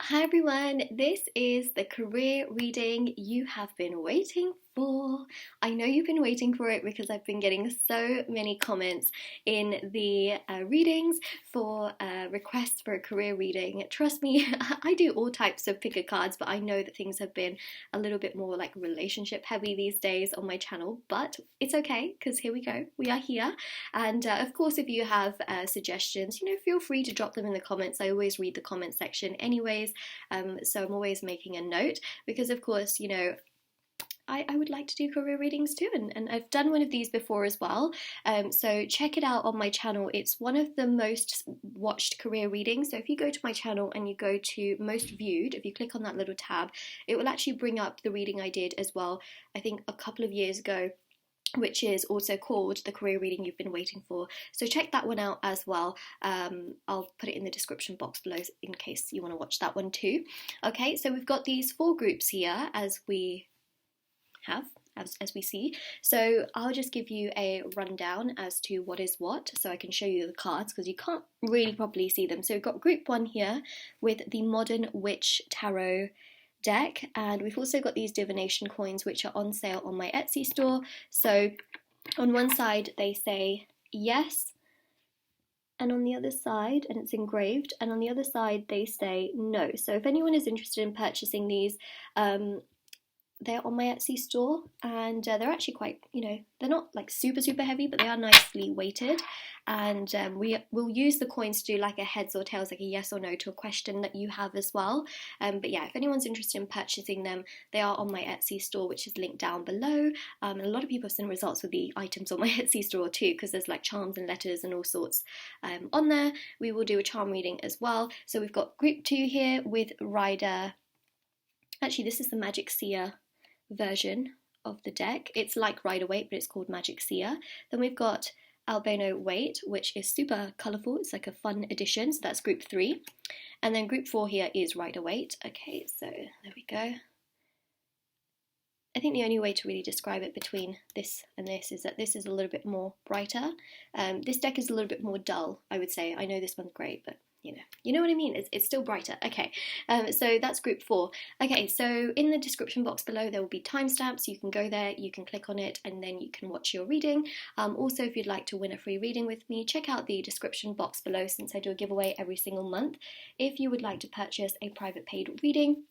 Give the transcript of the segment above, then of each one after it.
Hi everyone, this is the career reading you have been waiting for. I know you've been waiting for it because I've been getting so many comments in the readings for requests for a career reading. Trust me, I do all types of picker cards, but I know that things have been a little bit more like relationship heavy these days on my channel, but it's okay because here we go, we are here. And of course, if you have suggestions, feel free to drop them in the comments. I always read the comment section anyways, so I'm always making a note because, of course, I would like to do career readings too, and I've done one of these before as well, so check it out on my channel. It's one of the most watched career readings, so if you go to my channel and you go to most viewed, if you click on that little tab, it will actually bring up the reading I did as well, I think a couple of years ago, which is also called the career reading you've been waiting for. So check that one out as well. I'll put it in the description box below in case you want to watch that one too. Okay, so we've got these 4 groups here as we see. So I'll just give you a rundown as to what is what so I can show you the cards because you can't really properly see them. So we've got group 1 here with the Modern Witch Tarot deck, and we've also got these divination coins which are on sale on my Etsy store. So on one side they say yes, and on the other side, and it's engraved, and on the other side they say no. So if anyone is interested in purchasing these, they're on my Etsy store, and they're actually quite, they're not like super heavy, but they are nicely weighted, and we'll use the coins to do like a heads or tails, like a yes or no to a question that you have as well. But yeah, if anyone's interested in purchasing them, they are on my Etsy store, which is linked down below, and a lot of people have seen results with the items on my Etsy store too, because there's like charms and letters and all sorts on there. We will do a charm reading as well. So we've got group 2 here with Rider. Actually, this is the Magic Seer version of the deck. It's like Rider Waite, but it's called Magic Seer. Then we've got Albino Waite, which is super colourful. It's like a fun addition. So that's group 3. And then group 4 here is Rider Waite. Okay, so there we go. I think the only way to really describe it between this and this is that this is a little bit more brighter. This deck is a little bit more dull, I would say. I know this one's great, but you know what I mean? It's still brighter. Okay, so that's group 4. Okay, so in the description box below there will be timestamps. You can go there, you can click on it, and then you can watch your reading. Also, if you'd like to win a free reading with me, check out the description box below since I do a giveaway every single month. If you would like to purchase a private paid reading,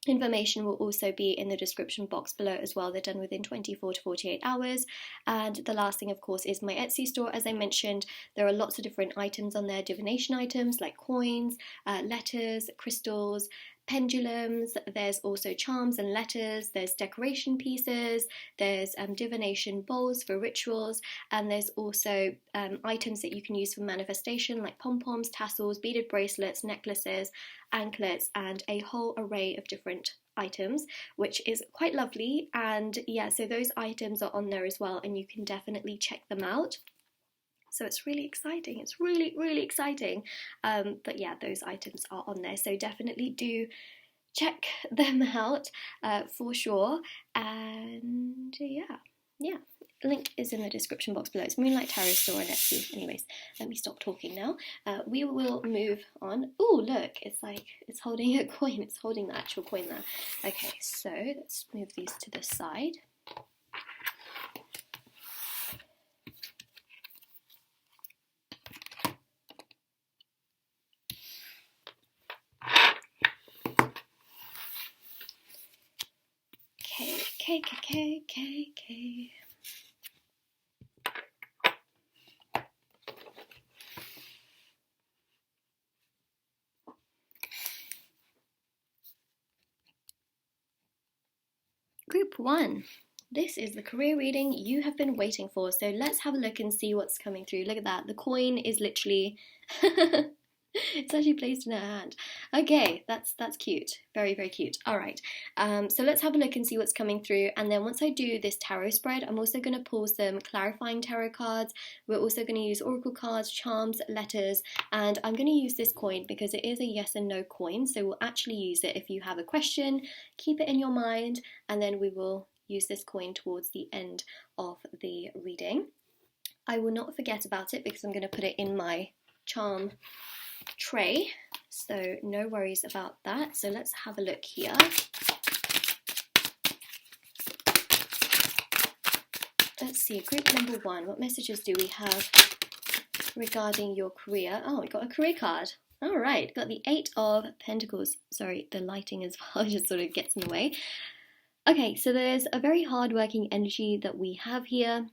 information will also be in the description box below as well. They're done within 24 to 48 hours. And the last thing, of course, is my Etsy store. As I mentioned, there are lots of different items on there, divination items like coins, letters, crystals, pendulums. There's also charms and letters, there's decoration pieces, there's divination bowls for rituals, and there's also items that you can use for manifestation like pom-poms, tassels, beaded bracelets, necklaces, anklets, and a whole array of different items, which is quite lovely. And yeah, so those items are on there as well, and you can definitely check them out. So it's really exciting. It's really exciting. But yeah, those items are on there. So definitely do check them out for sure. And yeah. Link is in the description box below. It's Moonlight Tarot store on Etsy. Anyways, let me stop talking now. We will move on. Oh, look, it's holding a coin. It's holding the actual coin there. Okay, so let's move these to the side. Okay. Group 1. This is the career reading you have been waiting for. So let's have a look and see what's coming through. Look at that. The coin is literally it's actually placed in her hand. Okay, that's cute. Very cute. All right. So let's have a look and see what's coming through. And then once I do this tarot spread, I'm also going to pull some clarifying tarot cards. We're also going to use oracle cards, charms, letters, and I'm going to use this coin because it is a yes and no coin. So we'll actually use it if you have a question. Keep it in your mind, and then we will use this coin towards the end of the reading. I will not forget about it because I'm going to put it in my charm tray, so no worries about that. So let's have a look here. Let's see, group number 1, what messages do we have regarding your career? Oh, we got a career card. All right, got the 8 of Pentacles. Sorry, the lighting as well just sort of gets in the way. Okay, so there's a very hardworking energy that we have here.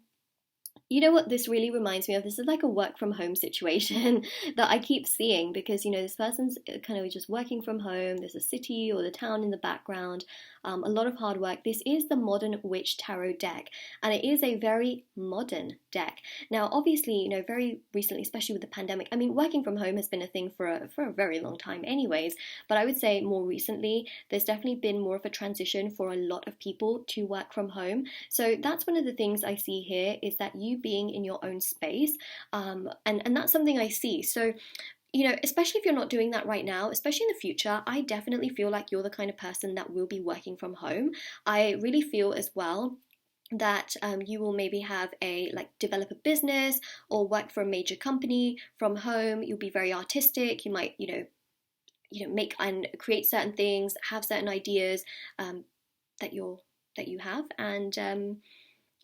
You know what this really reminds me of? This is like a work from home situation that I keep seeing, because, you know, this person's kind of just working from home. There's a city or the town in the background, a lot of hard work. This is the Modern Witch Tarot deck, and it is a very modern deck. Now, obviously, you know, very recently, especially with the pandemic, I mean, working from home has been a thing for a very long time anyways, but I would say more recently, there's definitely been more of a transition for a lot of people to work from home. So that's one of the things I see here, is that you being in your own space, and that's something I see. So, you know, especially if you're not doing that right now, especially in the future, I definitely feel like you're the kind of person that will be working from home. I really feel as well that you will maybe have develop a business or work for a major company from home. You'll be very artistic. You might, you know, make and create certain things, have certain ideas that you have, and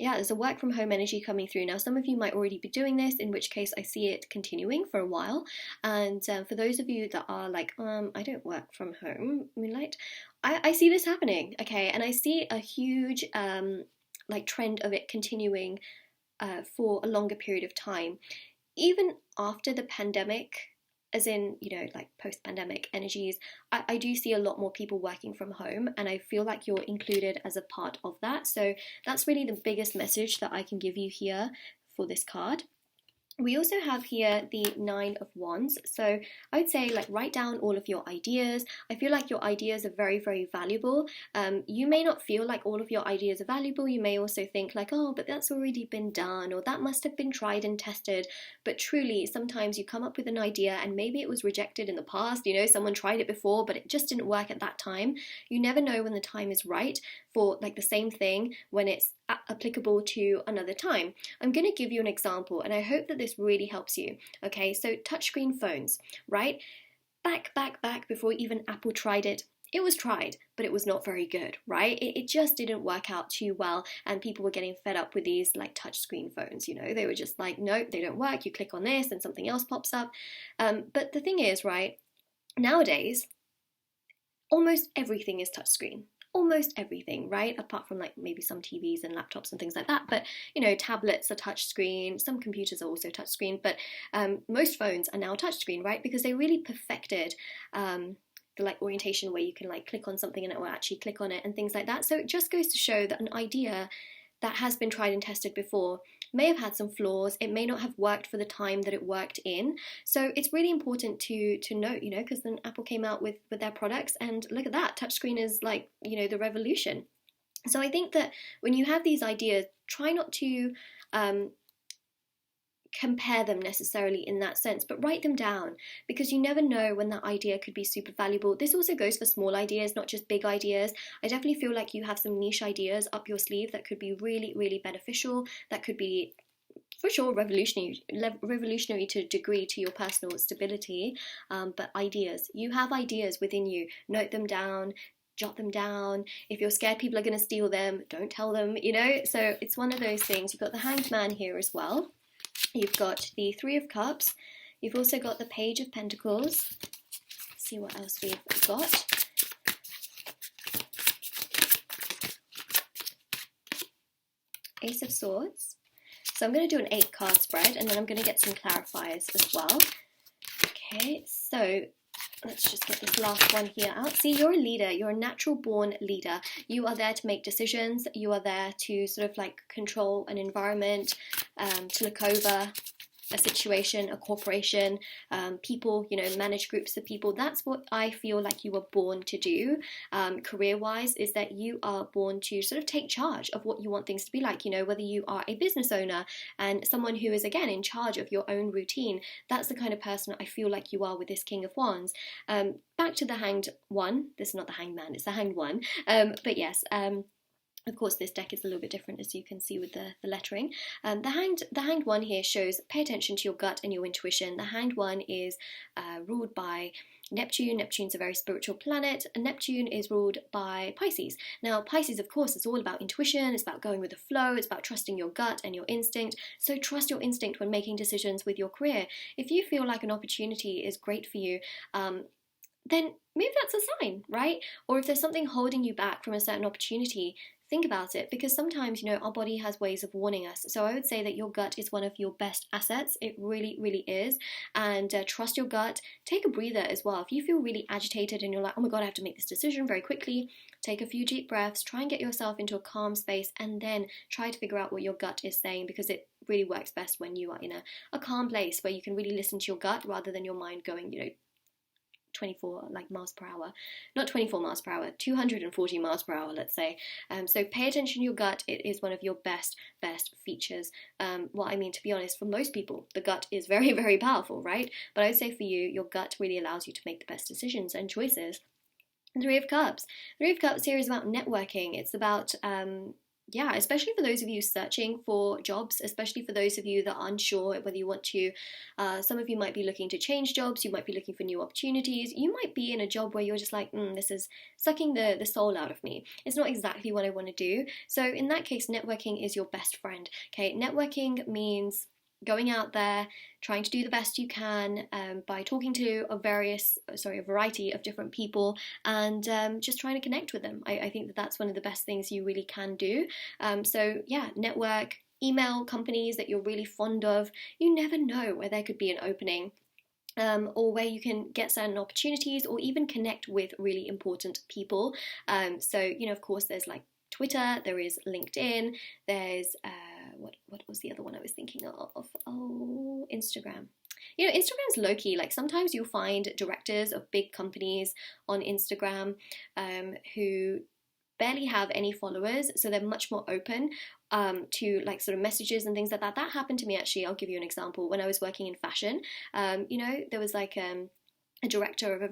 yeah, there's a work from home energy coming through. Now, some of you might already be doing this, in which case I see it continuing for a while. And for those of you that are like, I don't work from home, Moonlight, I see this happening, okay? And I see a huge trend of it continuing for a longer period of time. Even after the pandemic, as in, you know, like post-pandemic energies, I do see a lot more people working from home, and I feel like you're included as a part of that. So that's really the biggest message that I can give you here for this card. We also have here the 9 of Wands. So I would say, like, write down all of your ideas. I feel like your ideas are very, very valuable. You may not feel like all of your ideas are valuable. You may also think like, oh, but that's already been done, or that must have been tried and tested. But truly, sometimes you come up with an idea and maybe it was rejected in the past. You know, someone tried it before, but it just didn't work at that time. You never know when the time is right for like the same thing, when it's applicable to another time. I'm going to give you an example, and I hope that this really helps you. Okay, so touchscreen phones, right? Back before even Apple tried it. It was tried, but it was not very good, right? It just didn't work out too well, and people were getting fed up with these like touchscreen phones, you know? They were just like, nope, they don't work. You click on this and something else pops up. But the thing is, right, nowadays, almost everything is touchscreen. Almost everything, right? Apart from like maybe some TVs and laptops and things like that. But, you know, tablets are touchscreen. Some computers are also touchscreen. But most phones are now touchscreen, right? Because they really perfected the like orientation where you can like click on something and it will actually click on it and things like that. So it just goes to show that an idea that has been tried and tested before may have had some flaws. It may not have worked for the time that it worked in. So it's really important to note, you know, because then Apple came out with their products, and look at that, touchscreen is like, you know, the revolution. So I think that when you have these ideas, try not to compare them necessarily in that sense, but write them down, because you never know when that idea could be super valuable. This also goes for small ideas, not just big ideas. I definitely feel like you have some niche ideas up your sleeve that could be really, really beneficial, that could be for sure revolutionary to a degree to your personal stability, but ideas, you have ideas within you. Note them down, jot them down. If you're scared people are going to steal them, don't tell them, you know. So it's one of those things. You've got the Hanged Man here as well. You've got the 3 of Cups. You've also got the Page of Pentacles. Let's see what else we've got. Ace of Swords. So I'm going to do an 8 card spread, and then I'm going to get some clarifiers as well. Okay, so let's just get this last one here out. See, you're a leader. You're a natural born leader. You are there to make decisions. You are there to sort of like control an environment, to look over a situation, a corporation, people, you know, manage groups of people. That's what I feel like you were born to do, career-wise, is that you are born to sort of take charge of what you want things to be like, you know, whether you are a business owner and someone who is, again, in charge of your own routine. That's the kind of person I feel like you are with this King of Wands. Back to the Hanged One. This is not the Hanged Man, it's the Hanged One. But yes, Of course, this deck is a little bit different, as you can see with the lettering. The hanged one here shows pay attention to your gut and your intuition. The hanged one is ruled by Neptune. Neptune's a very spiritual planet, and Neptune is ruled by Pisces. Now, Pisces, of course, is all about intuition. It's about going with the flow. It's about trusting your gut and your instinct. So trust your instinct when making decisions with your career. If you feel like an opportunity is great for you, then maybe that's a sign, right? Or if there's something holding you back from a certain opportunity, think about it, because sometimes, our body has ways of warning us. So I would say that your gut is one of your best assets. It really, really is. And trust your gut. Take a breather as well. If you feel really agitated and you're like, oh my God, I have to make this decision very quickly, take a few deep breaths, try and get yourself into a calm space, and then try to figure out what your gut is saying, because it really works best when you are in a calm place where you can really listen to your gut rather than your mind going, 24 miles per hour, not 24 miles per hour, 240 miles per hour, let's say. So pay attention to your gut. It is one of your best features. To be honest, for most people, the gut is very, very powerful, right? But I would say for you, your gut really allows you to make the best decisions and choices. And Three of Cups. Three of Cups here is about networking. It's about especially for those of you searching for jobs, especially for those of you that are unsure whether you want to, some of you might be looking to change jobs, you might be looking for new opportunities, you might be in a job where you're just like, this is sucking the soul out of me. It's not exactly what I want to do. So in that case, networking is your best friend. Okay, networking means going out there, trying to do the best you can by talking to a variety of different people, and just trying to connect with them. I think that's one of the best things you really can do. Network, email companies that you're really fond of. You never know where there could be an opening. Or where you can get certain opportunities, or even connect with really important people. Of course, there's Twitter, there is LinkedIn, there's what was the other one I was thinking of? Oh, Instagram. Instagram's low-key. Sometimes you'll find directors of big companies on Instagram who barely have any followers, so they're much more open to sort of messages and things like that. That happened to me, actually. I'll give you an example. When I was working in fashion, there was a director of a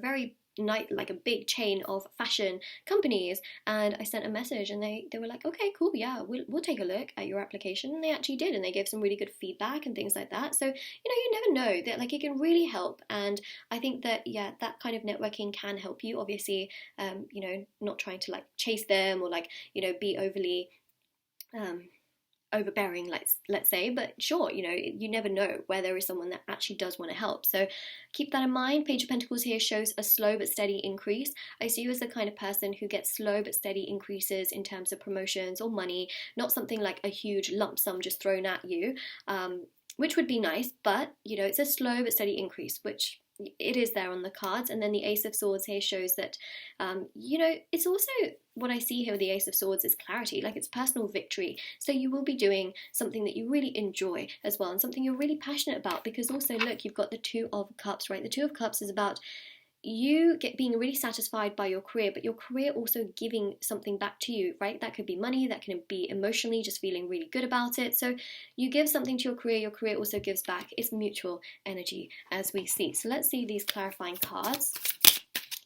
big chain of fashion companies, and I sent a message, and they were like, okay, cool, yeah, we'll take a look at your application. And they actually did, and they gave some really good feedback and things like that. So you never know that it can really help. And I think that that kind of networking can help you, obviously. Not trying to chase them or be overly overbearing, let's say, but sure, you never know where there is someone that actually does want to help. So keep that in mind. Page of Pentacles here shows a slow but steady increase. I see you as the kind of person who gets slow but steady increases in terms of promotions or money, not something like a huge lump sum just thrown at you, which would be nice, but it's a slow but steady increase, which it is there on the cards. And then the Ace of Swords here shows that it's also, what I see here with the Ace of Swords is clarity, it's personal victory. So you will be doing something that you really enjoy as well, and something you're really passionate about, because also look, you've got the Two of Cups, right? The Two of Cups is about you being really satisfied by your career, but your career also giving something back to you, right? That could be money, that can be emotionally just feeling really good about it. So you give something to your career also gives back. It's mutual energy, as we see. So let's see these clarifying cards.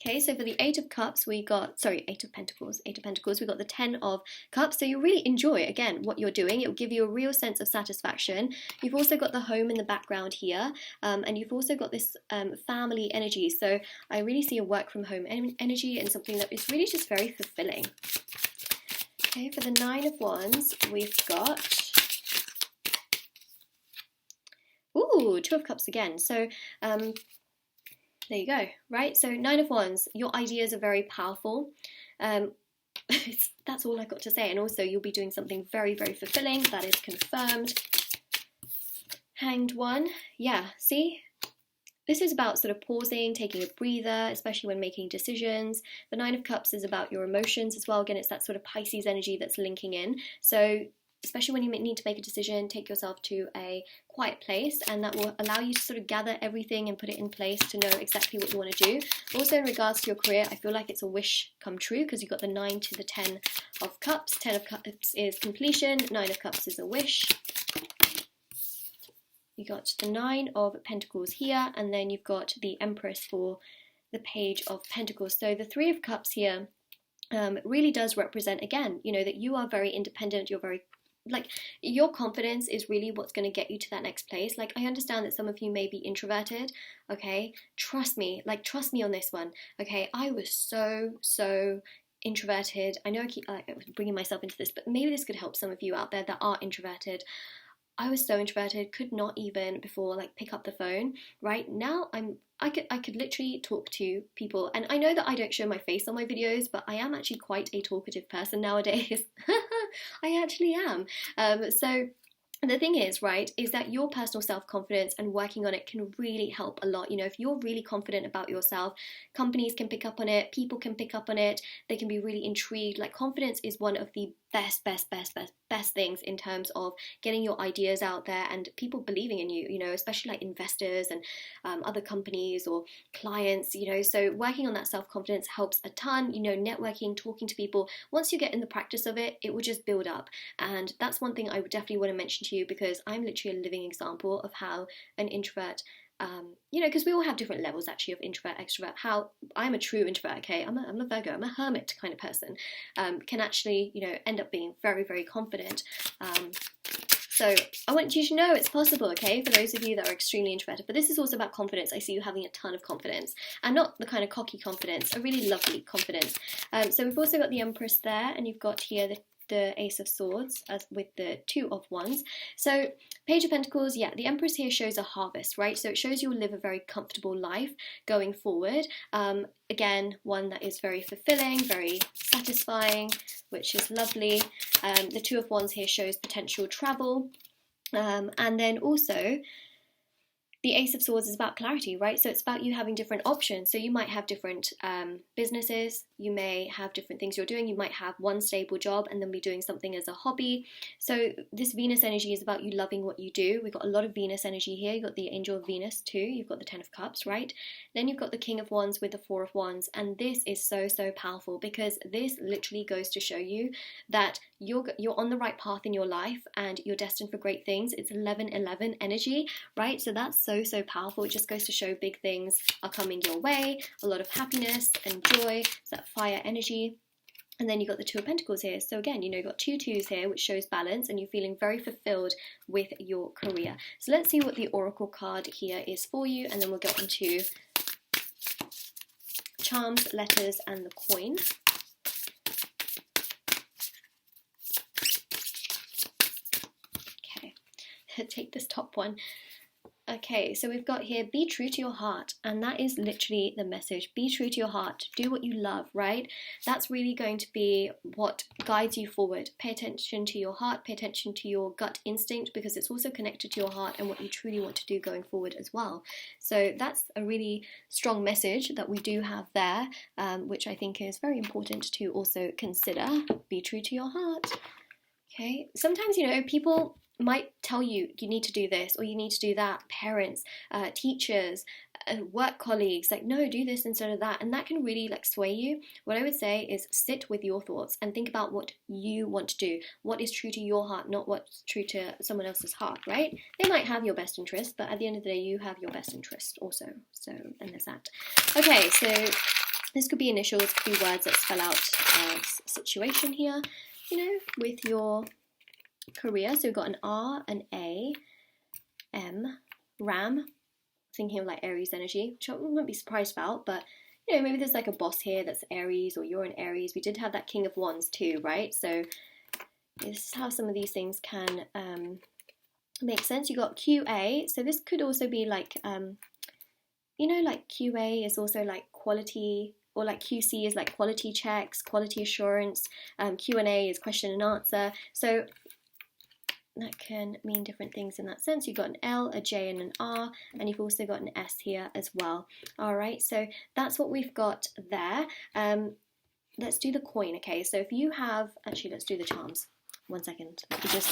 Okay, so for the Eight of Pentacles, we got the Ten of Cups. So you really enjoy, again, what you're doing. It will give you a real sense of satisfaction. You've also got the home in the background here, and you've also got this family energy. So I really see a work from home energy, and something that is really just very fulfilling. Okay, for the Nine of Wands, we've got Two of Cups again. So there you go, right? So Nine of Wands, your ideas are very powerful. That's all I've got to say. And also you'll be doing something very, very fulfilling. That is confirmed. Hanged One. Yeah, see? This is about sort of pausing, taking a breather, especially when making decisions. The Nine of Cups is about your emotions as well. Again, it's that sort of Pisces energy that's linking in. So especially when you need to make a decision, take yourself to a quiet place, and that will allow you to sort of gather everything and put it in place to know exactly what you want to do. Also, in regards to your career, I feel like it's a wish come true, because you've got the 9 to the 10 of Cups. 10 of Cups is completion, 9 of Cups is a wish. You got the 9 of Pentacles here, and then you've got the Empress for the Page of Pentacles. So the 3 of Cups here really does represent, again, you know, that you are very independent, you're very, like, your confidence is really what's going to get you to that next place. Like, I understand that some of you may be introverted, okay? Trust me, like, trust me on this one, okay? I was so introverted. I know I keep bringing myself into this, but maybe this could help some of you out there that are introverted. I was so introverted, could not even before like pick up the phone. Right now, I could literally talk to people, and I know that I don't show my face on my videos, but I am actually quite a talkative person nowadays. I actually am. So the thing is, right, is that your personal self-confidence and working on it can really help a lot. You know, if you're really confident about yourself, companies can pick up on it, people can pick up on it, they can be really intrigued. Like, confidence is one of the best things in terms of getting your ideas out there and people believing in you, you know, especially like investors and other companies or clients, you know. So working on that self-confidence helps a ton, you know, networking, talking to people. Once you get in the practice of it, it will just build up. And that's one thing I would definitely want to mention to you, because I'm literally a living example of how an introvert, you know, because we all have different levels actually of introvert, extrovert. How I'm a true introvert, okay, I'm a Virgo, I'm a hermit kind of person, can actually, you know, end up being very confident. So I want you to know it's possible, okay, for those of you that are extremely introverted. But this is also about confidence. I see you having a ton of confidence, and not the kind of cocky confidence, a really lovely confidence. So we've also got the Empress there, and you've got here the Ace of Swords as with the Two of Wands. So Page of Pentacles, yeah, the Empress here shows a harvest, right? So it shows you'll live a very comfortable life going forward. Again, one that is very fulfilling, very satisfying, which is lovely. The Two of Wands here shows potential travel. And then also, the Ace of Swords is about clarity, right? So it's about you having different options. So you might have different businesses, you may have different things you're doing, you might have one stable job and then be doing something as a hobby. So this Venus energy is about you loving what you do. We've got a lot of Venus energy here. You've got the Angel of Venus too, you've got the Ten of Cups, right? Then you've got the King of Wands with the Four of Wands, and this is so powerful, because this literally goes to show you that you're on the right path in your life and you're destined for great things. It's 11-11 energy, right? So that's so powerful. It just goes to show big things are coming your way, a lot of happiness and joy. It's that fire energy. And then you've got the Two of Pentacles here. So again, you know, you've got two twos here, which shows balance, and you're feeling very fulfilled with your career. So let's see what the Oracle card here is for you, and then we'll get onto charms, letters, and the coin. Okay, take this top one. Okay, so we've got here, be true to your heart, and that is literally the message. Be true to your heart, do what you love, right? That's really going to be what guides you forward. Pay attention to your heart, pay attention to your gut instinct, because it's also connected to your heart and what you truly want to do going forward as well. So that's a really strong message that we do have there, which I think is very important to also consider. Be true to your heart. Okay, sometimes, you know, people might tell you you need to do this or you need to do that. Parents, teachers, work colleagues, like, no, do this instead of that, and that can really like sway you. What I would say is sit with your thoughts and think about what you want to do, what is true to your heart, not what's true to someone else's heart, right? They might have your best interest, but at the end of the day, you have your best interest also. So, and there's that. Okay, so this could be initials, could be words that spell out a situation here, you know, with your career. So we've got an R, an A, M, Ram, thinking of like Aries energy, which I wouldn't be surprised about, but you know, maybe there's like a boss here that's Aries, or you're an Aries. We did have that King of Wands too, right? So this is how some of these things can make sense. You got QA, so this could also be like, you know, like QA is also like quality, or like QC is like quality checks, quality assurance. Q&A is question and answer. So that can mean different things in that sense. You've got an L, a J, and an R, and you've also got an S here as well. All right, so that's what we've got there. Let's do the coin, okay? So if you have, actually, let's do the charms. 1 second, let me just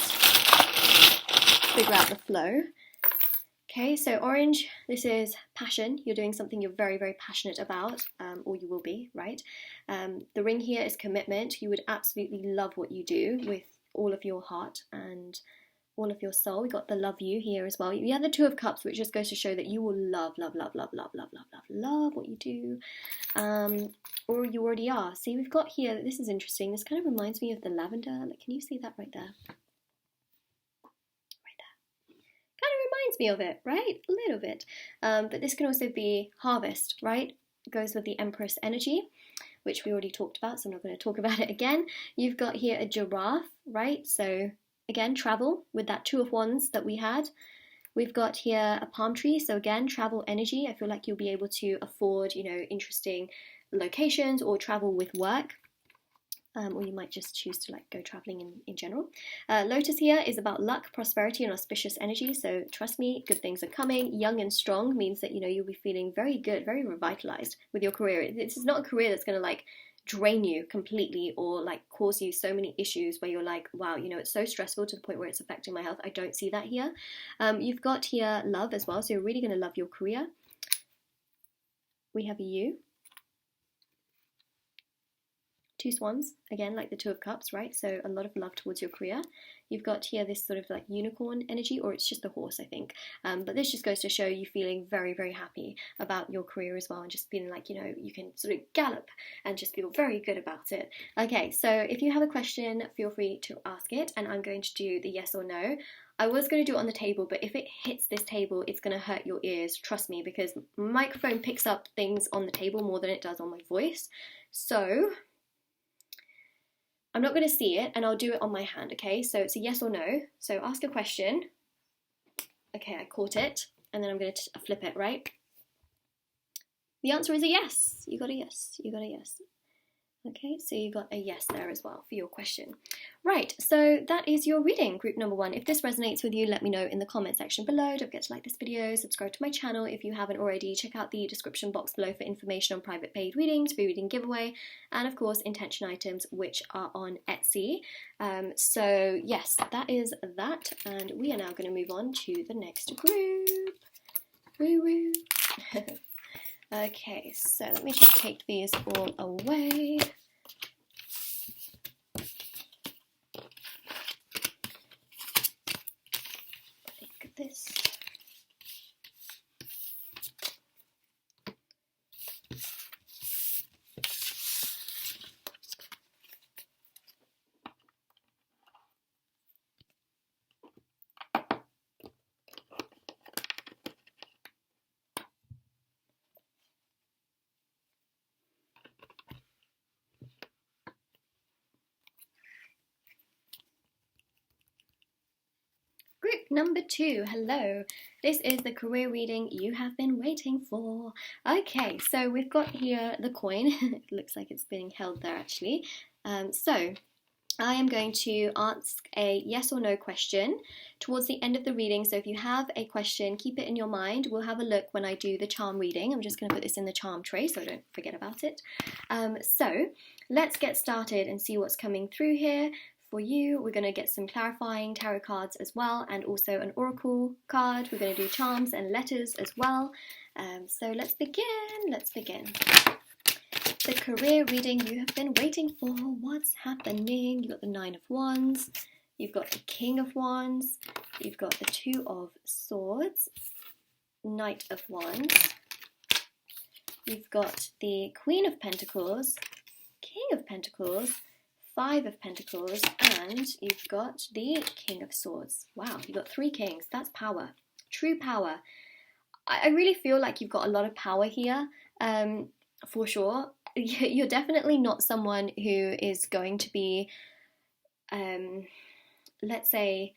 figure out the flow. Okay, so orange, this is passion. You're doing something you're very passionate about, or you will be, right? The ring here is commitment. You would absolutely love what you do with all of your heart and all of your soul. We got the love you here as well. You have the Two of Cups, which just goes to show that you will love what you do, or you already are. See, we've got here, this is interesting, this kind of reminds me of the lavender. Like, can you see that right there? Kind of reminds me of it, right? A little bit. But this can also be harvest, right? It goes with the Empress energy, which we already talked about, so I'm not going to talk about it again. You've got here a giraffe, right? So again, travel with that Two of Wands that we had. We've got here a palm tree, so again, travel energy. I feel like you'll be able to afford, you know, interesting locations or travel with work. Or you might just choose to like go traveling in general. Lotus here is about luck, prosperity, and auspicious energy. So trust me, good things are coming. Young and strong means that, you know, you'll be feeling very good, very revitalized with your career. This is not a career that's going to like drain you completely or like cause you so many issues where you're like, wow, you know, it's so stressful to the point where it's affecting my health. I don't see that here. You've got here love as well. So you're really going to love your career. We have a you. Two swans, again, like the Two of Cups, right? So a lot of love towards your career. You've got here this sort of like unicorn energy, or it's just a horse, I think. But this just goes to show you feeling very, very happy about your career as well, and just feeling like, you know, you can sort of gallop and just feel very good about it. Okay, so if you have a question, feel free to ask it, and I'm going to do the yes or no. I was going to do it on the table, but if it hits this table, it's going to hurt your ears, trust me, because the microphone picks up things on the table more than it does on my voice. So I'm not going to see it, and I'll do it on my hand, okay? So it's a yes or no. So ask a question. Okay, I caught it, and then I'm going to flip it, right? The answer is a yes. You got a yes. You got a yes. Okay, so you got a yes there as well for your question. Right, so that is your reading, group number 1. If this resonates with you, let me know in the comment section below. Don't forget to like this video, subscribe to my channel if you haven't already. Check out the description box below for information on private paid readings, free reading giveaway, and of course intention items, which are on Etsy. So yes, that is that, and we are now going to move on to the next group. Woo woo. Okay, so let me just take these all away. Look at this. Group number 2, hello. This is the career reading you have been waiting for. Okay, so we've got here the coin. It looks like it's being held there actually. So I am going to ask a yes or no question towards the end of the reading. So if you have a question, keep it in your mind. We'll have a look when I do the charm reading. I'm just going to put this in the charm tray so I don't forget about it. So let's get started and see what's coming through here. For you, we're going to get some clarifying tarot cards as well, and also an oracle card. We're going to do charms and letters as well. So let's begin. The career reading you have been waiting for. What's happening? You've got the 9 of Wands. You've got the King of Wands. You've got the 2 of Swords. Knight of Wands. You've got the Queen of Pentacles. King of Pentacles. 5 of Pentacles, and you've got the King of Swords. Wow, you've got 3 kings. That's power. True power. I really feel like you've got a lot of power here, for sure. You're definitely not someone who is going to be, let's say,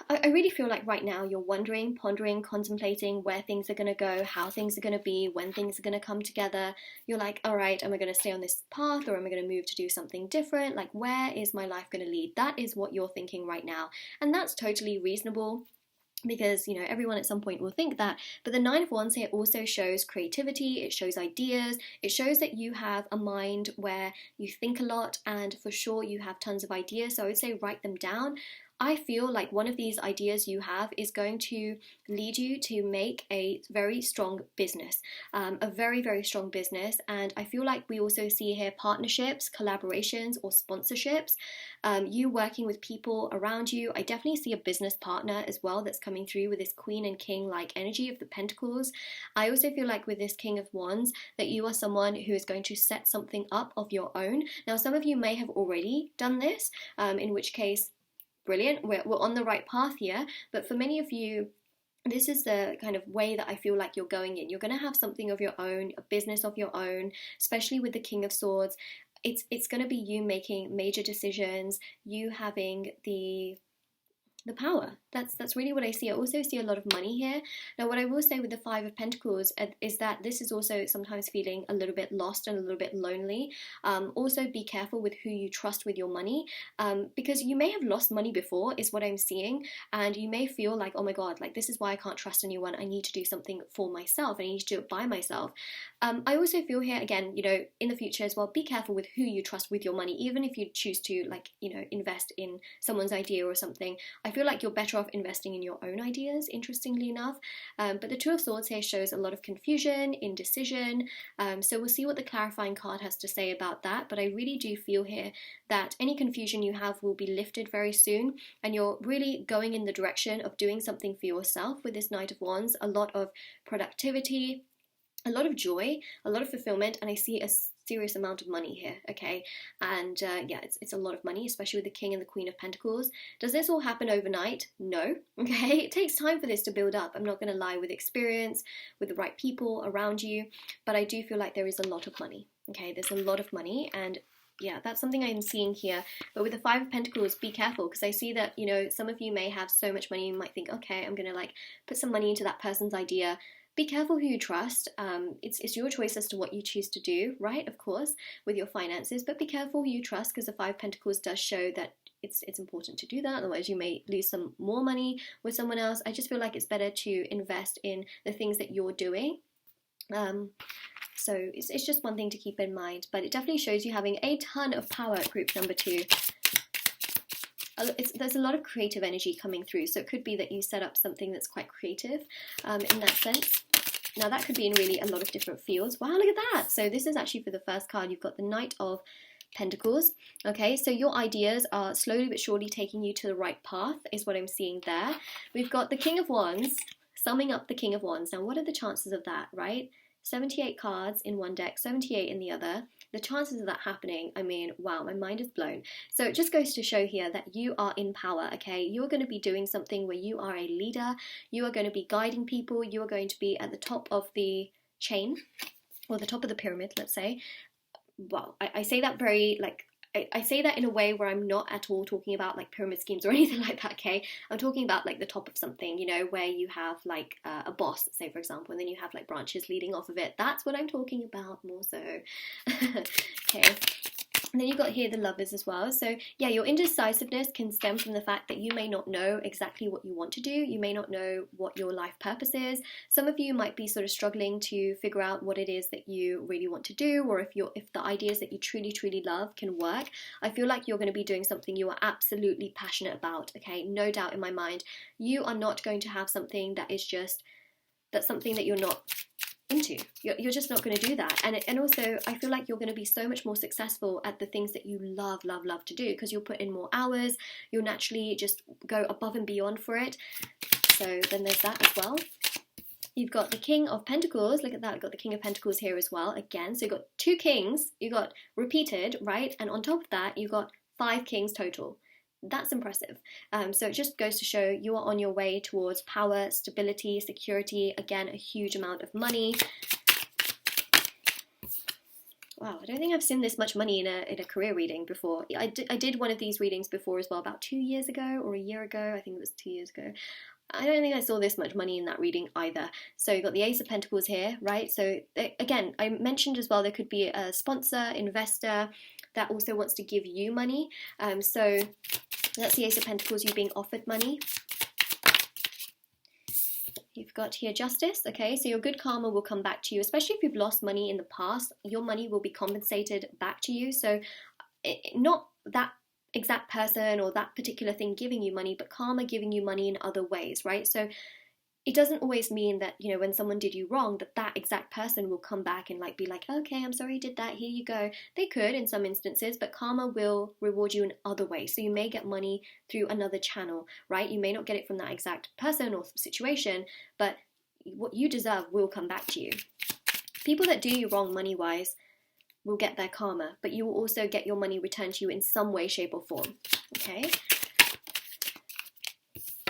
I really feel like right now you're wondering, pondering, contemplating where things are going to go, how things are going to be, when things are going to come together. You're like, all right, am I going to stay on this path, or am I going to move to do something different? Like, where is my life going to lead? That is what you're thinking right now. And that's totally reasonable, because, you know, everyone at some point will think that. But the 9 of Wands here also shows creativity, it shows ideas, it shows that you have a mind where you think a lot, and for sure you have tons of ideas. So I would say write them down. I feel like one of these ideas you have is going to lead you to make a very strong business, a very, very strong business. And I feel like we also see here partnerships, collaborations, or sponsorships, you working with people around you. I definitely see a business partner as well that's coming through with this Queen and King-like energy of the Pentacles. I also feel like with this King of Wands that you are someone who is going to set something up of your own. Now, some of you may have already done this, in which case, brilliant, we're on the right path here. But for many of you, this is the kind of way that I feel like you're going in. You're going to have something of your own, a business of your own, especially with the King of Swords. It's going to be you making major decisions, you having the power. That's really what I see. I also see a lot of money here. Now, what I will say with the Five of Pentacles is that this is also sometimes feeling a little bit lost and a little bit lonely. Also, be careful with who you trust with your money, because you may have lost money before, is what I'm seeing, and you may feel like, oh my God, like this is why I can't trust anyone. I need to do something for myself. I need to do it by myself. I also feel here, again, you know, in the future as well, be careful with who you trust with your money, even if you choose to, like, you know, invest in someone's idea or something. I feel like you're better off investing in your own ideas, interestingly enough. But the Two of Swords here shows a lot of confusion, indecision. So we'll see what the clarifying card has to say about that. But I really do feel here that any confusion you have will be lifted very soon. And you're really going in the direction of doing something for yourself with this Knight of Wands. A lot of productivity, a lot of joy, a lot of fulfillment, and I see a serious amount of money here, okay? And yeah, it's a lot of money, especially with the King and the Queen of Pentacles. Does this all happen overnight? No, okay? It takes time for this to build up. I'm not going to lie, with experience, with the right people around you, but I do feel like there is a lot of money, okay? There's a lot of money, and yeah, that's something I'm seeing here. But with the Five of Pentacles, be careful, because I see that, you know, some of you may have so much money, you might think, okay, I'm going to like put some money into that person's idea. Be careful who you trust. It's your choice as to what you choose to do, right? Of course, with your finances, but be careful who you trust, because the Five of Pentacles does show that it's important to do that. Otherwise, you may lose some more money with someone else. I just feel like it's better to invest in the things that you're doing. So it's just one thing to keep in mind, but it definitely shows you having a ton of power at group number 2. There's a lot of creative energy coming through, so it could be that you set up something that's quite creative in that sense. Now, that could be in really a lot of different fields. Wow, look at that! So this is actually for the first card. You've got the Knight of Pentacles. Okay, so your ideas are slowly but surely taking you to the right path, is what I'm seeing there. We've got the King of Wands, summing up the King of Wands. Now, what are the chances of that, right? 78 cards in one deck, 78 in the other. The chances of that happening, I mean, wow, my mind is blown. So it just goes to show here that you are in power, okay? You're going to be doing something where you are a leader. You are going to be guiding people. You are going to be at the top of the chain, or the top of the pyramid, let's say. Well, I say that very, like, I say that in a way where I'm not at all talking about like pyramid schemes or anything like that, okay? I'm talking about like the top of something, you know, where you have like a boss, say for example, and then you have like branches leading off of it. That's what I'm talking about more so. Okay. And then you've got here the Lovers as well. So yeah, your indecisiveness can stem from the fact that you may not know exactly what you want to do. You may not know what your life purpose is. Some of you might be sort of struggling to figure out what it is that you really want to do, or if the ideas that you truly love can work. I feel like you're going to be doing something you are absolutely passionate about, okay? No doubt in my mind. You are not going to have something that is just, that's something that you're not into. You're just not going to do that. And also, I feel like you're going to be so much more successful at the things that you love to do, because you'll put in more hours. You'll naturally just go above and beyond for it. So then there's that as well. You've got the King of Pentacles. Look at that. You've got the King of Pentacles here as well. Again, so you've got 2 kings. You've got repeated, right? And on top of that, you've got 5 kings total. That's impressive. So it just goes to show you are on your way towards power, stability, security. Again, a huge amount of money. Wow, I don't think I've seen this much money in a career reading before. I did one of these readings before as well, about 2 years ago or a year ago. I think it was 2 years ago. I don't think I saw this much money in that reading either. So you've got the Ace of Pentacles here, right? So again, I mentioned as well there could be a sponsor, investor that also wants to give you money. So that's the Ace of Pentacles, you being offered money. You've got here Justice, okay? So your good karma will come back to you, especially if you've lost money in the past. Your money will be compensated back to you. So not that exact person or that particular thing giving you money, but karma giving you money in other ways, right? So it doesn't always mean that, you know, when someone did you wrong, that that exact person will come back and like be like, okay, I'm sorry you did that, here you go. They could in some instances, but karma will reward you in other ways. So you may get money through another channel, right? You may not get it from that exact person or situation, but what you deserve will come back to you. People that do you wrong money-wise will get their karma, but you will also get your money returned to you in some way, shape, or form. Okay?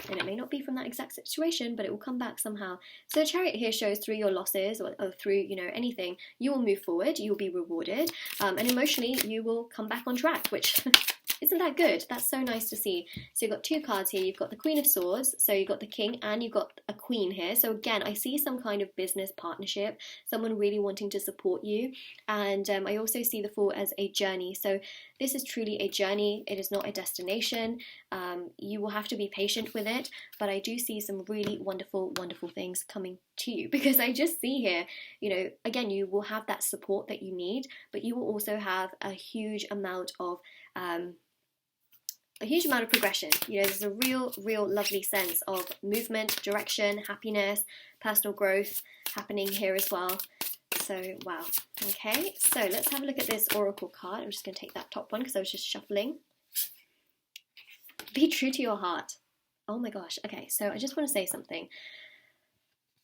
And it may not be from that exact situation, but it will come back somehow. So Chariot here shows through your losses or through, you know, anything, you will move forward, you will be rewarded, and emotionally you will come back on track, which isn't that good? That's so nice to see. So you've got two cards here. You've got the Queen of Swords, so you've got the King, and you've got a Queen here. So again, I see some kind of business partnership, someone really wanting to support you. And I also see the Fool as a journey. So this is truly a journey. It is not a destination. You will have to be patient with it, but I do see some really wonderful, wonderful things coming to you, because I just see here, you know, again, you will have that support that you need, but you will also have a huge amount of progression. You know, there's a real lovely sense of movement, direction, happiness, personal growth happening here as well. So, wow. Okay, so let's have a look at this Oracle card. I'm just going to take that top one because I was just shuffling. Be true to your heart. Oh my gosh. Okay, so I just want to say something.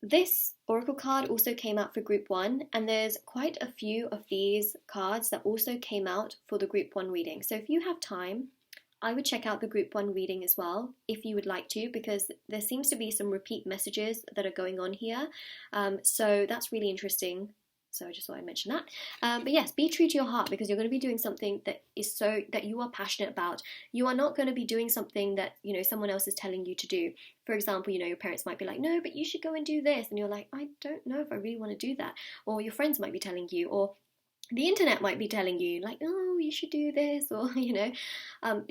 This Oracle card also came out for Group 1, and there's quite a few of these cards that also came out for the Group 1 reading. So if you have time, I would check out the Group 1 reading as well, if you would like to, because there seems to be some repeat messages that are going on here. So that's really interesting. So I just thought I'd mention that. But yes, be true to your heart, because you're going to be doing something that you are passionate about. You are not going to be doing something that, you know, someone else is telling you to do. For example, you know, your parents might be like, no, but you should go and do this. And you're like, I don't know if I really want to do that. Or your friends might be telling you, or the internet might be telling you, like, oh, you should do this, or, you know,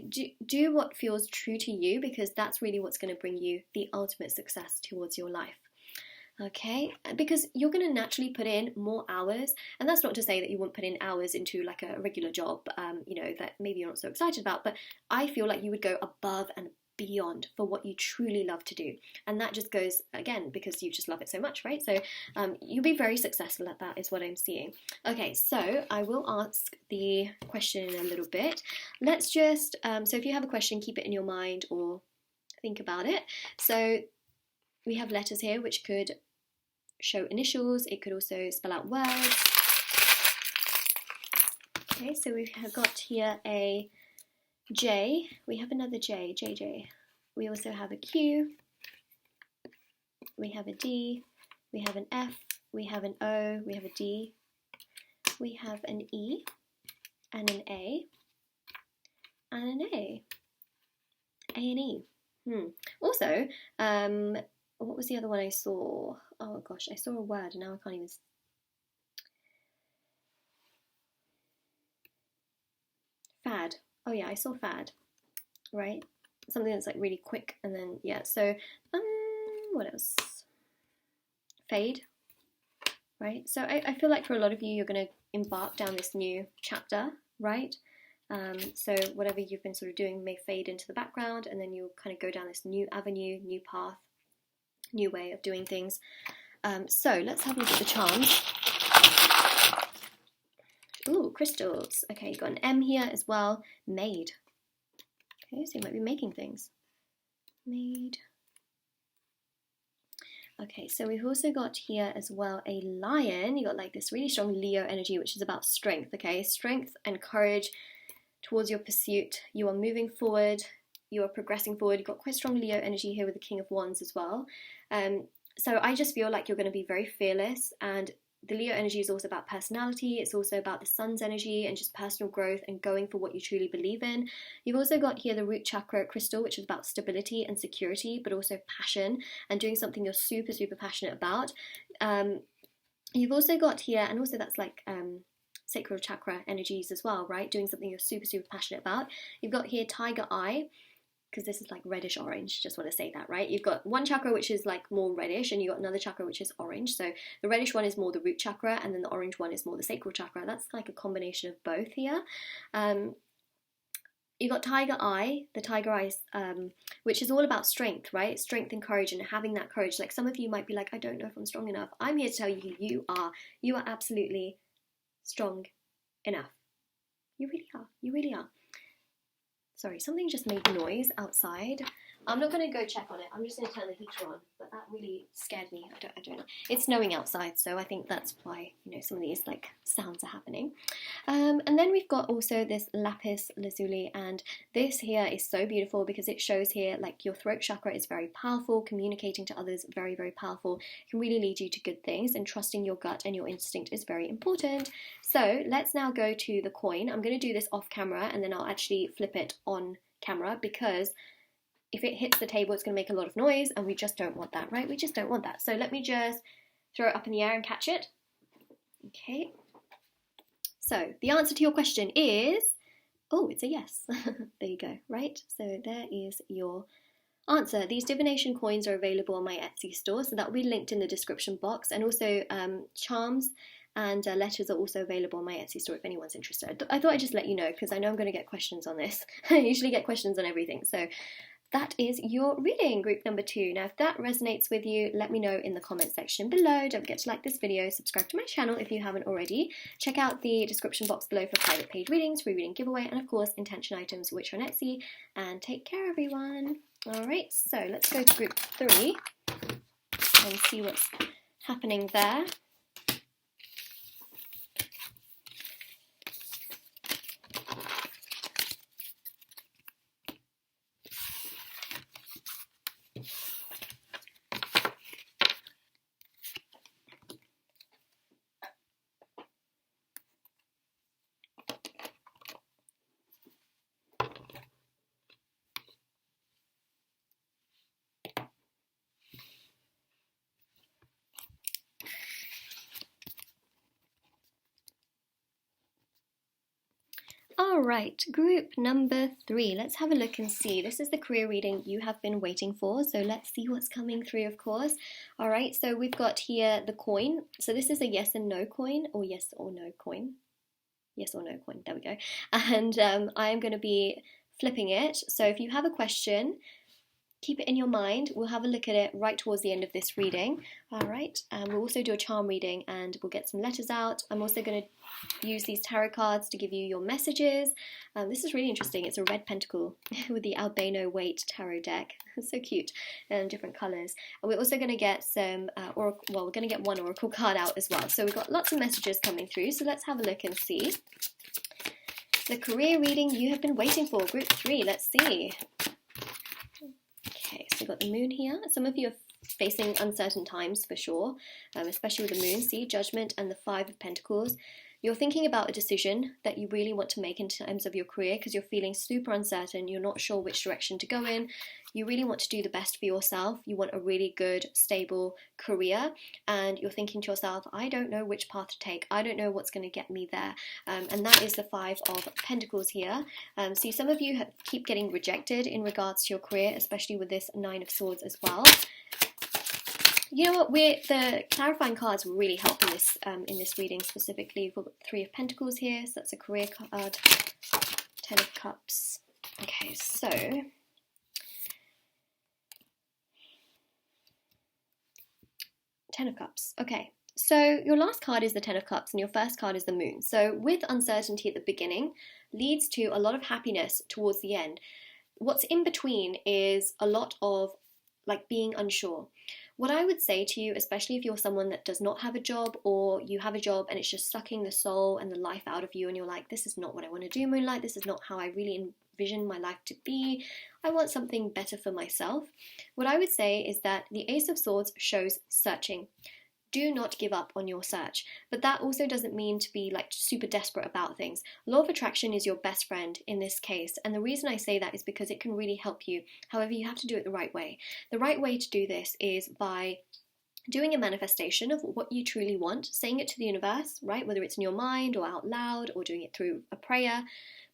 do what feels true to you, because that's really what's going to bring you the ultimate success towards your life. Okay, because you're going to naturally put in more hours, and that's not to say that you won't put in hours into like a regular job, you know, that maybe you're not so excited about, but I feel like you would go above and beyond for what you truly love to do, and that just goes again because you just love it so much, right? So you'll be very successful at that, is what I'm seeing. Okay, so I will ask the question in a little bit. Let's just so if you have a question, keep it in your mind or think about it. So we have letters here which could show initials, it could also spell out words. Okay, so we have got here a J, we have another J, JJ. We also have a Q, we have a D, we have an F, we have an O, we have a D, we have an E, and an A, and an A and E. Also, what was the other one I saw? Oh gosh, I saw a word and now I can't even... Fad. Oh yeah, I saw fad, right? Something that's like really quick, and then yeah. So what else? Fade, right? So I feel like for a lot of you, you're going to embark down this new chapter, right? So whatever you've been sort of doing may fade into the background, and then you'll kind of go down this new avenue, new path, new way of doing things. So let's have a look at the charms. Ooh, crystals. Okay, you got an M here as well. Made. Okay, so you might be making things. Made. Okay, so we've also got here as well a lion. You got like this really strong Leo energy, which is about strength, okay? Strength and courage towards your pursuit. You are moving forward. You are progressing forward. You've got quite strong Leo energy here with the King of Wands as well. So I just feel like you're going to be very fearless, and the Leo energy is also about personality. It's also about the sun's energy and just personal growth and going for what you truly believe in. You've also got here the root chakra crystal, which is about stability and security, but also passion and doing something you're super, super passionate about. You've also got here, and also that's like sacral chakra energies as well, right? Doing something you're super, super passionate about. You've got here tiger eye, because this is like reddish orange, just want to say that, right? You've got one chakra which is like more reddish, and you've got another chakra which is orange. So the reddish one is more the root chakra, and then the orange one is more the sacral chakra. That's like a combination of both here. You got Tiger Eye, the Tiger Eyes, which is all about strength, right? Strength and courage, and having that courage. Like, some of you might be like, I don't know if I'm strong enough. I'm here to tell you who you are. You are absolutely strong enough. You really are. You really are. Sorry, something just made noise outside. I'm not going to go check on it. I'm just going to turn the heater on. But that really scared me. I don't know. It's snowing outside, so I think that's why, you know, some of these like sounds are happening. And then we've got also this lapis lazuli, and this here is so beautiful because it shows here like your throat chakra is very powerful, communicating to others very, very powerful. It can really lead you to good things, and trusting your gut and your instinct is very important. So let's now go to the coin. I'm going to do this off camera, and then I'll actually flip it on camera, because if it hits the table, it's going to make a lot of noise, and we just don't want that, right? We just don't want that. So let me just throw it up in the air and catch it. Okay. So the answer to your question is, oh, it's a yes. There you go, right? So there is your answer. These divination coins are available on my Etsy store, so that will be linked in the description box. And also charms and letters are also available on my Etsy store if anyone's interested. I thought I'd just let you know, because I know I'm going to get questions on this. I usually get questions on everything. So that is your reading, group number 2. Now, if that resonates with you, let me know in the comment section below. Don't forget to like this video, subscribe to my channel if you haven't already. Check out the description box below for private paid readings, free reading giveaway, and of course, intention items, which are on Etsy. And take care, everyone. All right, so let's go to group 3 and see what's happening there. Alright, group number 3. Let's have a look and see. This is the career reading you have been waiting for, so let's see what's coming through, of course. Alright, so we've got here the coin. So this is a yes and no coin, or yes or no coin. Yes or no coin, there we go. And I'm going to be flipping it. So if you have a question, keep it in your mind. We'll have a look at it right towards the end of this reading. All right, we'll also do a charm reading, and we'll get some letters out. I'm also going to use these tarot cards to give you your messages. This is really interesting. It's a red pentacle with the albino weight tarot deck. It's so cute, and different colours. And we're also going to get some oracle. Well, we're going to get one oracle card out as well. So we've got lots of messages coming through. So let's have a look and see the career reading you have been waiting for. Group 3. Let's see. Okay, so we've got the moon here. Some of you are facing uncertain times for sure, especially with the moon. See, Judgment and the 5 of Pentacles. You're thinking about a decision that you really want to make in terms of your career, because you're feeling super uncertain. You're not sure which direction to go in. You really want to do the best for yourself. You want a really good, stable career, and you're thinking to yourself, I don't know which path to take. I don't know what's going to get me there. And that is the 5 of Pentacles here. See, some of you keep getting rejected in regards to your career, especially with this 9 of Swords as well. You know what? The clarifying cards will really help in this reading specifically. We've got 3 of Pentacles here, so that's a career card. 10 of Cups. Okay, so Ten of Cups. Okay, so your last card is the 10 of Cups, and your first card is the Moon. So with uncertainty at the beginning leads to a lot of happiness towards the end. What's in between is a lot of like being unsure. What I would say to you, especially if you're someone that does not have a job, or you have a job and it's just sucking the soul and the life out of you, and you're like, this is not what I want to do, Moonlight, this is not how I really envision my life to be, I want something better for myself. What I would say is that the Ace of Swords shows searching. Do not give up on your search. But that also doesn't mean to be like super desperate about things. Law of attraction is your best friend in this case. And the reason I say that is because it can really help you. However, you have to do it the right way. The right way to do this is by doing a manifestation of what you truly want, saying it to the universe, right? Whether it's in your mind or out loud, or doing it through a prayer.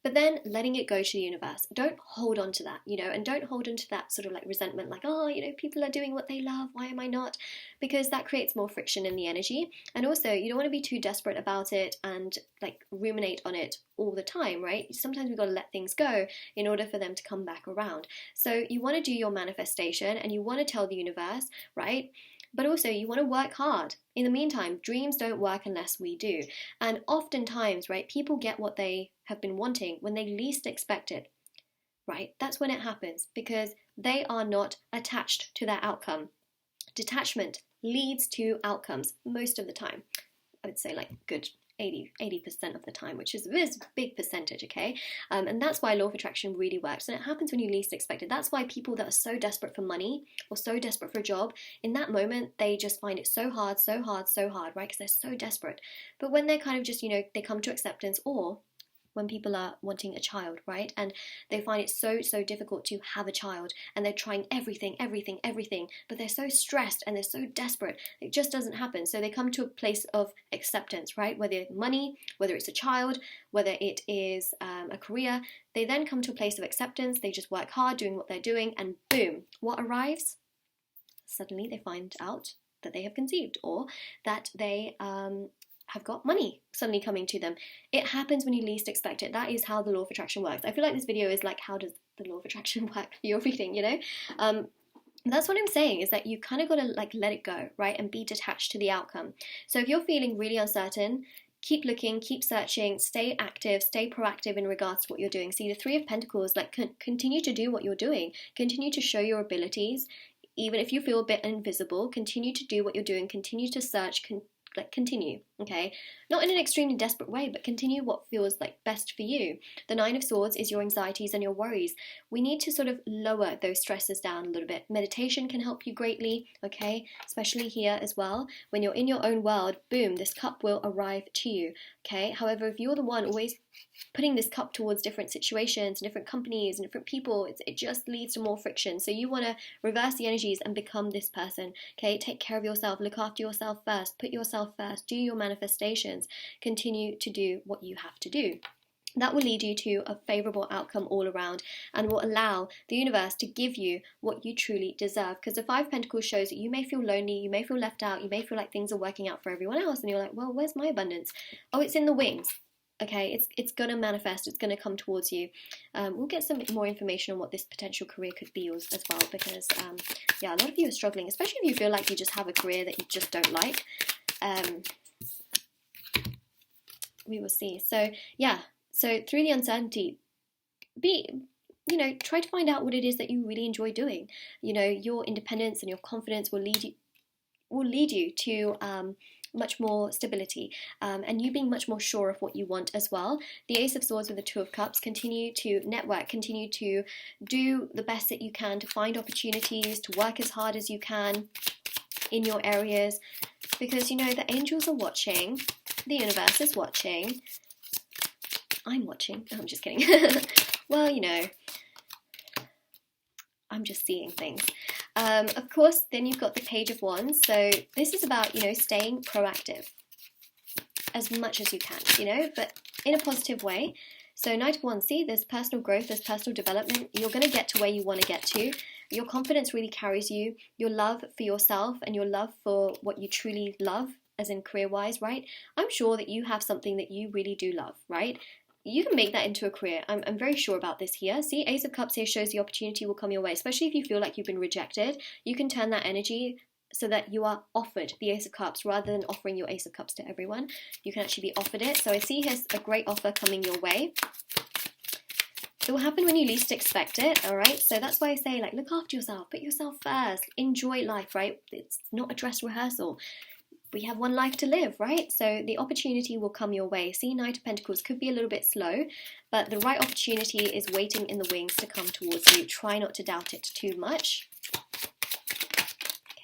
but then letting it go to the universe. Don't hold on to that, you know, and don't hold on to that sort of like resentment, like, oh, you know, people are doing what they love, why am I not? Because that creates more friction in the energy. And also, you don't want to be too desperate about it and like ruminate on it all the time, right? Sometimes we've got to let things go in order for them to come back around. So you want to do your manifestation and you want to tell the universe, right? But also you want to work hard. In the meantime, dreams don't work unless we do. And oftentimes, right, people get what they have been wanting when they least expect it, right? That's when it happens because they are not attached to their outcome. Detachment leads to outcomes most of the time. I would say like good 80% of the time, which is a big percentage, okay? And that's why law of attraction really works. And it happens when you least expect it. That's why people that are so desperate for money or so desperate for a job, in that moment, they just find it so hard, right? Because they're so desperate. But when they're kind of just, you know, they come to acceptance, or when people are wanting a child, right? And they find it so difficult to have a child and they're trying everything, but they're so stressed and they're so desperate, it just doesn't happen. So they come to a place of acceptance, right? Whether money, whether it's a child, whether it is a career, they then come to a place of acceptance, they just work hard doing what they're doing, and boom, what arrives? Suddenly they find out that they have conceived, or that they have got money suddenly coming to them. It happens when you least expect it. That is how the law of attraction works. I feel like this video is like, how does the law of attraction work for your reading, you know? That's what I'm saying, is that you kind of got to like let it go, right? And be detached to the outcome. So if you're feeling really uncertain, keep looking, keep searching, stay active, stay proactive in regards to what you're doing. See, the Three of Pentacles, like continue to do what you're doing. Continue to show your abilities. Even if you feel a bit invisible, continue to do what you're doing. Continue to search, continue, okay? Not in an extremely desperate way, but continue what feels like best for you. The Nine of Swords is your anxieties and your worries. We need to sort of lower those stresses down a little bit. Meditation can help you greatly, okay? Especially here as well. When you're in your own world, boom, this cup will arrive to you, okay? However, if you're the one always putting this cup towards different situations, different companies, and different people, it just leads to more friction. So you want to reverse the energies and become this person, okay? Take care of yourself, look after yourself first, put yourself first, do your manifestations, continue to do what you have to do. That will lead you to a favorable outcome all around and will allow the universe to give you what you truly deserve. Because the Five of Pentacles shows that you may feel lonely, you may feel left out, you may feel like things are working out for everyone else, and you're like, well, where's my abundance? Oh, it's in the wings. Okay, it's going to manifest, it's going to come towards you. We'll get some more information on what this potential career could be as well, because, yeah, a lot of you are struggling, especially if you feel like you just have a career that you just don't like. We will see. So, yeah, so through the uncertainty, try to find out what it is that you really enjoy doing. You know, your independence and your confidence will lead you to much more stability, and you being much more sure of what you want as well. The Ace of Swords with the Two of Cups, continue to network, continue to do the best that you can to find opportunities, to work as hard as you can in your areas, because you know the angels are watching, the universe is watching, I'm watching, I'm just kidding. Well, you know, I'm just seeing things. Of course, then you've got the Page of Wands. So this is about, you know, staying proactive as much as you can, you know, but in a positive way. So Knight of Wands, see, there's personal growth, there's personal development. You're going to get to where you want to get to. Your confidence really carries you. Your love for yourself and your love for what you truly love, as in career-wise, right? I'm sure that you have something that you really do love, right? You can make that into a career. I'm very sure about this here. See, Ace of Cups here shows the opportunity will come your way, especially if you feel like you've been rejected. You can turn that energy so that you are offered the Ace of Cups rather than offering your Ace of Cups to everyone. You can actually be offered it. So I see here's a great offer coming your way. It will happen when you least expect it, all right? So that's why I say, like, look after yourself, put yourself first, enjoy life, right? It's not a dress rehearsal. We have one life to live, right? So the opportunity will come your way. See, Knight of Pentacles could be a little bit slow, but the right opportunity is waiting in the wings to come towards you. Try not to doubt it too much.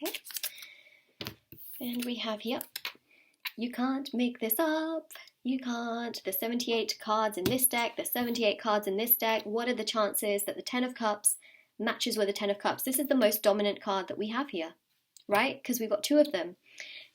Okay. And we have here, you can't make this up. You can't. There's 78 cards in this deck. There's 78 cards in this deck. What are the chances that the Ten of Cups matches with the Ten of Cups? This is the most dominant card that we have here, right? Because we've got two of them.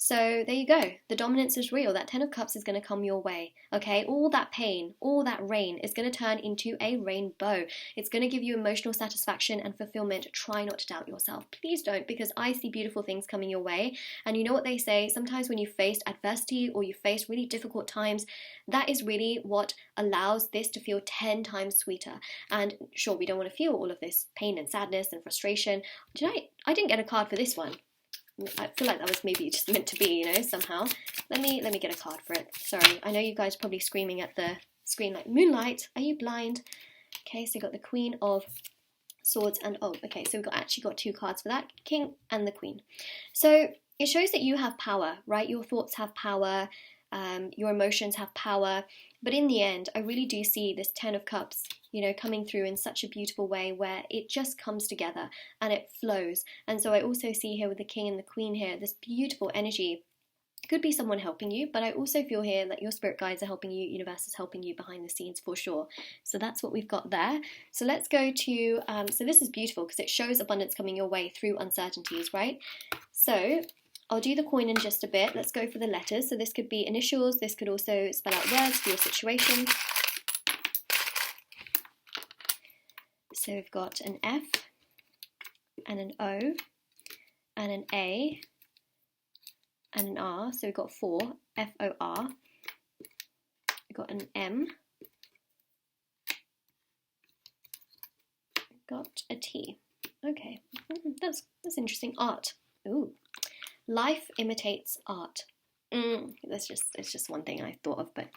So there you go. The dominance is real. That 10 of Cups is going to come your way. Okay, all that pain, all that rain is going to turn into a rainbow. It's going to give you emotional satisfaction and fulfillment. Try not to doubt yourself. Please don't, because I see beautiful things coming your way. And you know what they say? Sometimes when you face adversity or you face really difficult times, that is really what allows this to feel 10 times sweeter. And sure, we don't want to feel all of this pain and sadness and frustration. I didn't get a card for this one. I feel like that was maybe just meant to be, you know, somehow. Let me get a card for it. Sorry, I know you guys are probably screaming at the screen like, Moonlight, are you blind? Okay, so we got the Queen of Swords and, oh, okay, so we've actually got 2 cards for that, King and the Queen. So it shows that you have power, right? Your thoughts have power, your emotions have power. But in the end, I really do see this 10 of Cups, you know, coming through in such a beautiful way where it just comes together and it flows. And so I also see here with the King and the Queen here, this beautiful energy. It could be someone helping you, but I also feel here that your spirit guides are helping you, universe is helping you behind the scenes for sure. So that's what we've got there. So let's go to, so this is beautiful because it shows abundance coming your way through uncertainties, right? So I'll do the coin in just a bit. Let's go for the letters. So this could be initials. This could also spell out words for your situation. So we've got an F and an O and an A and an R. So we've got 4, F-O-R. We've got an M. We've got a T. Okay, that's interesting. Art. Ooh. Life imitates art. It's just one thing I thought of, but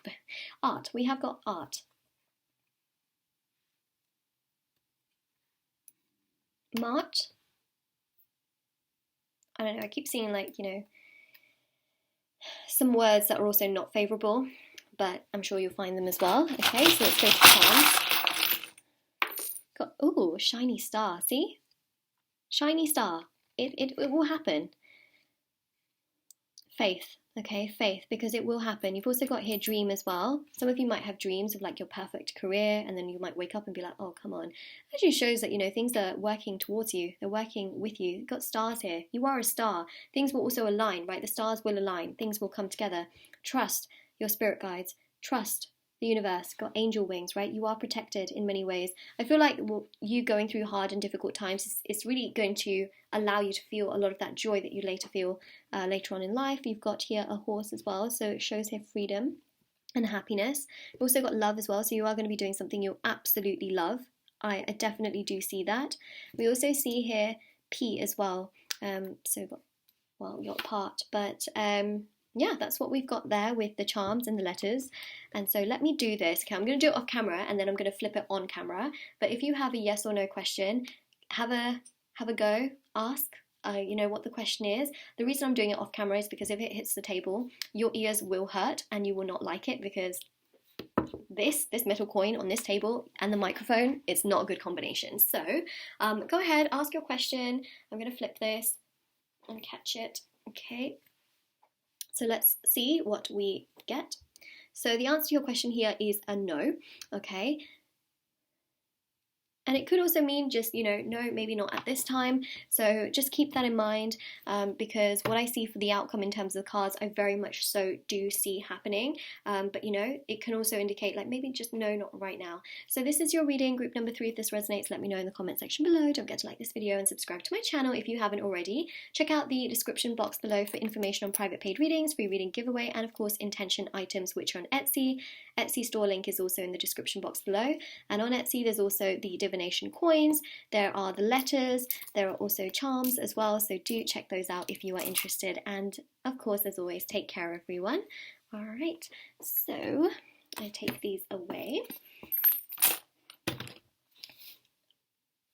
art. We have got art. Mart. I don't know, I keep seeing like, you know, some words that are also not favourable, but I'm sure you'll find them as well. Okay, so let's go to charms. Got, ooh, shiny star, see? Shiny star. It will happen. Faith, okay, faith, because it will happen. You've also got here dream as well. Some of you might have dreams of like your perfect career, and then you might wake up and be like, oh, come on. It actually shows that, you know, things are working towards you. They're working with you. You've got stars here. You are a star. Things will also align, right? The stars will align. Things will come together. Trust your spirit guides. Trust the universe. Got angel wings, right? You are protected in many ways. I feel like you going through hard and difficult times is really going to allow you to feel a lot of that joy that you later feel later on in life. You've got here a horse as well, so it shows here freedom and happiness. You've also got love as well, so you are going to be doing something you absolutely love. I definitely do see that. We also see here P as well, so we've got, well, your part, but yeah, that's what we've got there with the charms and the letters. And so let me do this. Okay, I'm going to do it off camera and then I'm going to flip it on camera. But if you have a yes or no question, have a go, ask, you know, what the question is. The reason I'm doing it off camera is because if it hits the table, your ears will hurt and you will not like it, because this metal coin on this table and the microphone, it's not a good combination. So go ahead, ask your question. I'm going to flip this and catch it. Okay. So let's see what we get. So the answer to your question here is a no, okay? And it could also mean just, you know, no, maybe not at this time. So just keep that in mind, because what I see for the outcome in terms of the cards, I very much so do see happening. But, you know, it can also indicate like maybe just no, not right now. So this is your reading, group number 3. If this resonates, let me know in the comment section below. Don't forget to like this video and subscribe to my channel if you haven't already. Check out the description box below for information on private paid readings, free reading giveaway, and of course intention items, which are on Etsy. Etsy store link is also in the description box below. And on Etsy, there's also the divination coins, there are the letters, there are also charms as well, so do check those out if you are interested. And of course, as always, take care, everyone. All right, so I take these away.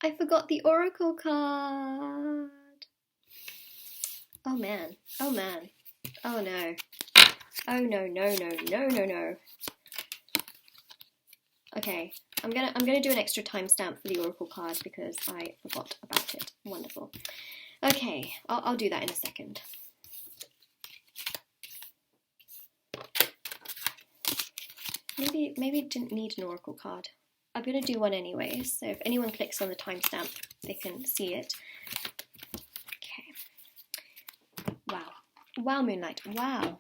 I forgot the oracle card. Oh man, oh man, oh no, oh no, no, no, no, no, no. Okay, I'm gonna do an extra timestamp for the oracle card because I forgot about it. Wonderful. Okay, I'll do that in a second. Maybe it didn't need an oracle card. I'm gonna do one anyway, so if anyone clicks on the timestamp, they can see it. Okay. Wow. Wow, Moonlight. Wow.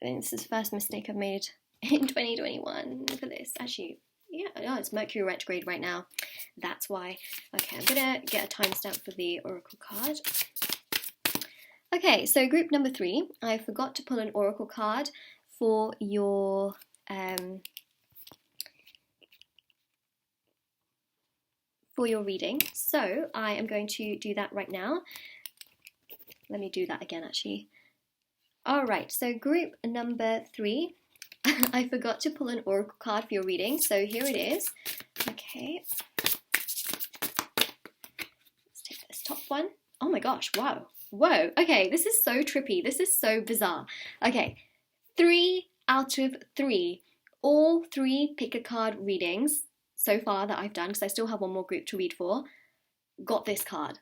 I think this is the first mistake I've made in 2021 for this. Actually, yeah, no, it's Mercury retrograde right now. That's why. Okay, I'm gonna get a timestamp for the oracle card. Okay, so group number 3. I forgot to pull an oracle card for your reading. So I am going to do that right now. Let me do that again, actually. All right, so group number 3. I forgot to pull an oracle card for your reading, so here it is. Okay. Let's take this top one. Oh my gosh, wow. Whoa, okay, this is so trippy. This is so bizarre. Okay, 3 out of 3. All 3 pick a card readings so far that I've done, because I still have one more group to read for, got this card.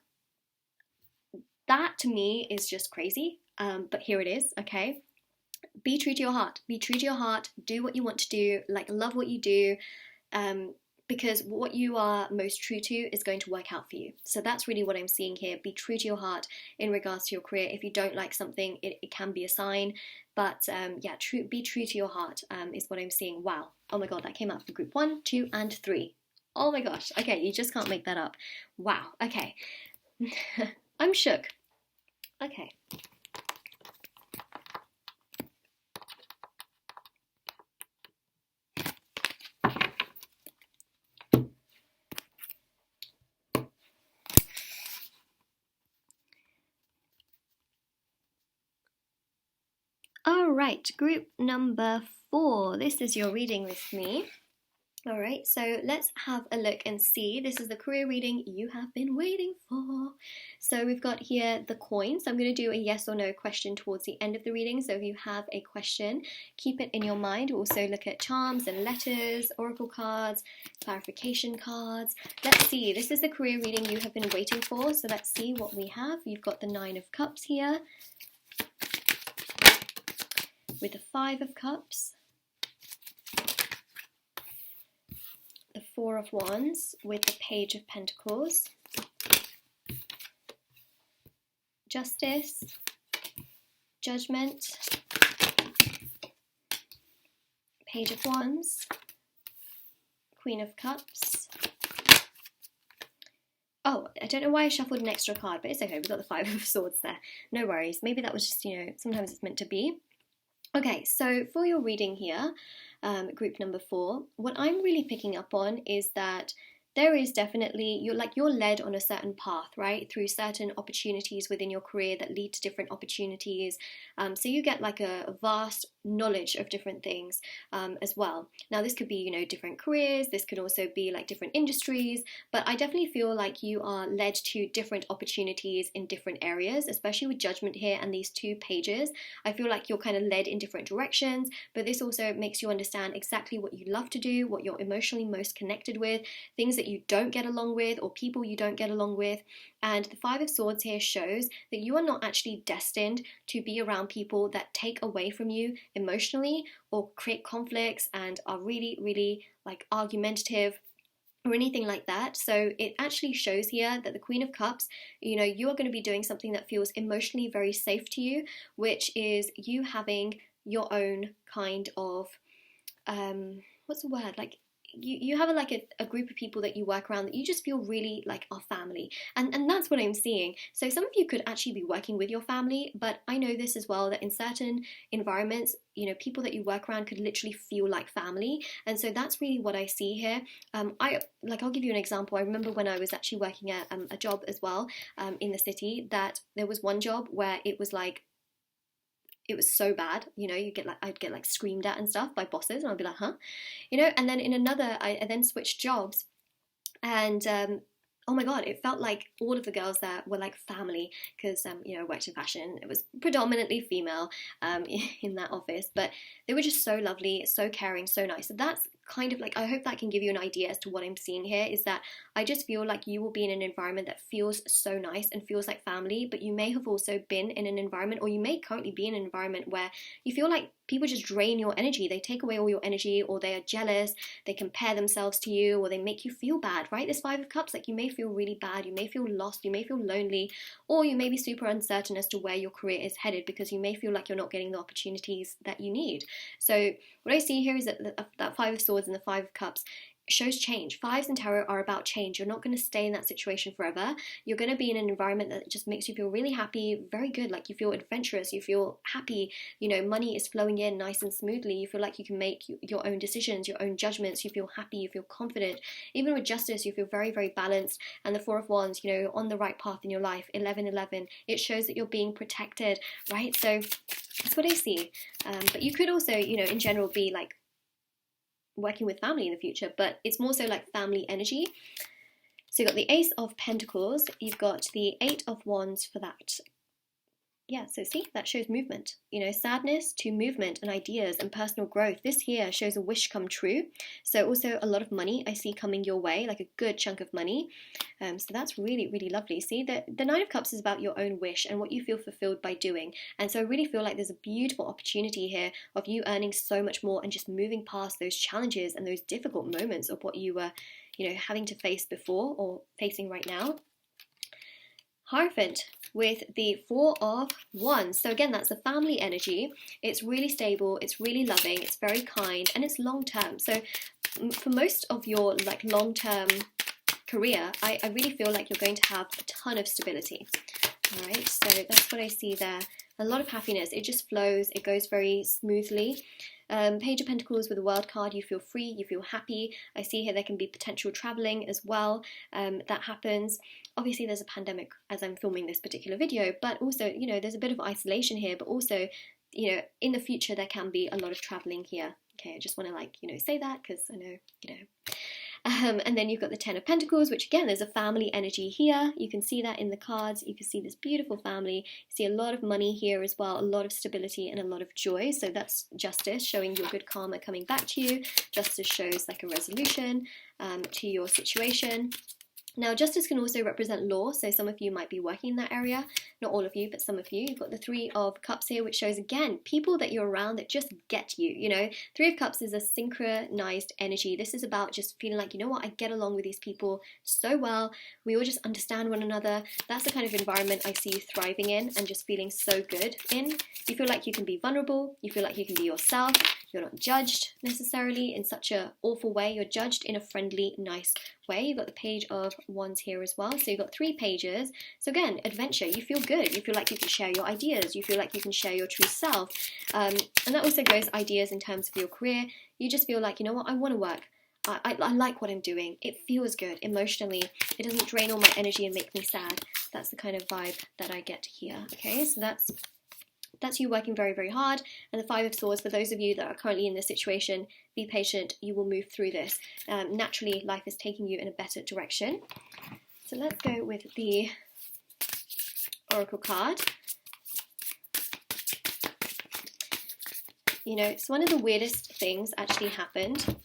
That to me is just crazy, but here it is, okay? Be true to your heart. Be true to your heart. Do what you want to do. Like, love what you do. Because what you are most true to is going to work out for you. So that's really what I'm seeing here. Be true to your heart in regards to your career. If you don't like something, it can be a sign. But yeah, be true to your heart is what I'm seeing. Wow. Oh my God, that came out for group 1, 2, and 3. Oh my gosh. Okay, you just can't make that up. Wow. Okay. I'm shook. Okay. All right, group number 4. This is your reading with me. All right, so let's have a look and see. This is the career reading you have been waiting for. So we've got here the coins. So I'm going to do a yes or no question towards the end of the reading. So if you have a question, keep it in your mind. We'll also look at charms and letters, oracle cards, clarification cards. Let's see. This is the career reading you have been waiting for. So let's see what we have. You've got the 9 of Cups here with the 5 of Cups, the 4 of Wands with the Page of Pentacles, Justice, Judgment, Page of Wands, Queen of Cups. Oh, I don't know why I shuffled an extra card, but it's okay. We've got the 5 of Swords there. No worries. Maybe that was just, sometimes it's meant to be. Okay, so for your reading here, group number 4, what I'm really picking up on is that there is definitely, you're led on a certain path, right? Through certain opportunities within your career that lead to different opportunities. So you get like a vast knowledge of different things as well. Now this could be, different careers. This could also be like different industries. But I definitely feel like you are led to different opportunities in different areas, especially with Judgment here and these 2 pages. I feel like you're kind of led in different directions, but this also makes you understand exactly what you love to do, what you're emotionally most connected with, things that you don't get along with or people you don't get along with. And the 5 of Swords here shows that you are not actually destined to be around people that take away from you emotionally or create conflicts and are really, really like argumentative or anything like that. So it actually shows here that the Queen of Cups, you are going to be doing something that feels emotionally very safe to you, which is you having your own kind of, what's the word? Like, you have a group of people that you work around that you just feel really like are family, and that's what I'm seeing. So some of you could actually be working with your family, but I know this as well, that in certain environments, people that you work around could literally feel like family, and so that's really what I see here. I'll give you an example. I remember when I was actually working at a job as well in the city, that there was one job where it was like, it was so bad, I'd get like screamed at and stuff by bosses, and I'd be like, huh? And then in another, I then switched jobs, and oh my God, it felt like all of the girls there were like family, because, I worked in fashion. It was predominantly female in that office, but they were just so lovely, so caring, so nice. So that's kind of like, I hope that can give you an idea as to what I'm seeing here, is that I just feel like you will be in an environment that feels so nice and feels like family, but you may have also been in an environment, or you may currently be in an environment where you feel like people just drain your energy. They take away all your energy, or they are jealous, they compare themselves to you, or they make you feel bad, right? This Five of Cups, like you may feel really bad, you may feel lost, you may feel lonely, or you may be super uncertain as to where your career is headed because you may feel like you're not getting the opportunities that you need. So what I see here is that Five of Swords and the Five of Cups shows change. Fives in tarot are about change. You're not going to stay in that situation forever. You're going to be in an environment that just makes you feel really happy, very good, like you feel adventurous, you feel happy, you know, money is flowing in nice and smoothly, you feel like you can make your own decisions, your own judgments, you feel happy, you feel confident. Even with Justice, you feel very, very balanced. And the Four of Wands, you know, on the right path in your life. 11-11, it shows that you're being protected, right? So that's what I see. But you could also, you know, in general be like working with family in the future, but it's more so like family energy. So you've got the Ace of Pentacles, you've got the Eight of Wands for that. Yeah, so see, that shows movement, you know, sadness to movement and ideas and personal growth. This here shows a wish come true. So also a lot of money I see coming your way, like a good chunk of money. So that's really, really lovely. See, the Nine of Cups is about your own wish and what you feel fulfilled by doing. And so I really feel like there's a beautiful opportunity here of you earning so much more and just moving past those challenges and those difficult moments of what you were, you know, having to face before or facing right now. Hierophant with the Four of Wands. So again, that's the family energy. It's really stable, it's really loving, it's very kind, and it's long term. So for most of your like long term career, I really feel like you're going to have a ton of stability. All right, so that's what I see there. A lot of happiness. It just flows, it goes very smoothly. Page of Pentacles with a World card, you feel free, you feel happy. I see here there can be potential traveling as well. That happens. Obviously there's a pandemic as I'm filming this particular video, but also, you know, there's a bit of isolation here, but also, you know, in the future there can be a lot of traveling here. Okay, I just want to like, you know, say that because I know, you know. And then you've got the Ten of Pentacles, which again, there's a family energy here. You can see that in the cards. You can see this beautiful family. You see a lot of money here as well, a lot of stability and a lot of joy. So that's Justice, showing your good karma coming back to you. Justice shows like a resolution to your situation. Now, Justice can also represent law, so some of you might be working in that area. Not all of you, but some of you. You've got the Three of Cups here, which shows, again, people that you're around that just get you, you know. Three of Cups is a synchronized energy. This is about just feeling like, you know what, I get along with these people so well. We all just understand one another. That's the kind of environment I see you thriving in and just feeling so good in. You feel like you can be vulnerable. You feel like you can be yourself. You're not judged necessarily in such an awful way. You're judged in a friendly, nice way. You've got the Page of Wands here as well. So you've got 3 pages. So again, adventure. You feel good. You feel like you can share your ideas. You feel like you can share your true self. And that also goes ideas in terms of your career. You just feel like, you know what, I want to work. I like what I'm doing. It feels good emotionally. It doesn't drain all my energy and make me sad. That's the kind of vibe that I get here. Okay, so that's you working very, very hard. And the Five of Swords, for those of you that are currently in this situation, be patient, you will move through this. Naturally, life is taking you in a better direction. So let's go with the Oracle card. You know, it's one of the weirdest things actually happened.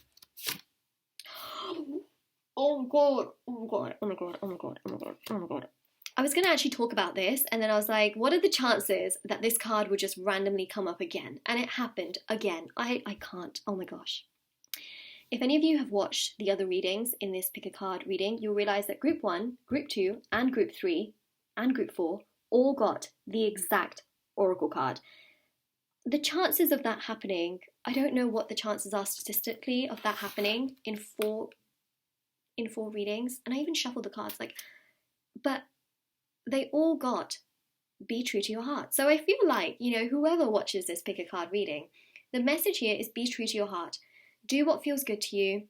Oh my god, oh my god, oh my god, oh my god, oh my god, oh my god. I was going to actually talk about this, and then I was like, what are the chances that this card would just randomly come up again? And it happened again. I can't. Oh my gosh. If any of you have watched the other readings in this Pick a Card reading, you'll realize that Group 1, Group 2, and Group 3, and Group 4 all got the exact Oracle card. The chances of that happening, I don't know what the chances are statistically of that happening in four readings. And I even shuffled the cards, like, but they all got be true to your heart. So I feel like, you know, whoever watches this Pick a Card reading, the message here is be true to your heart. Do what feels good to you.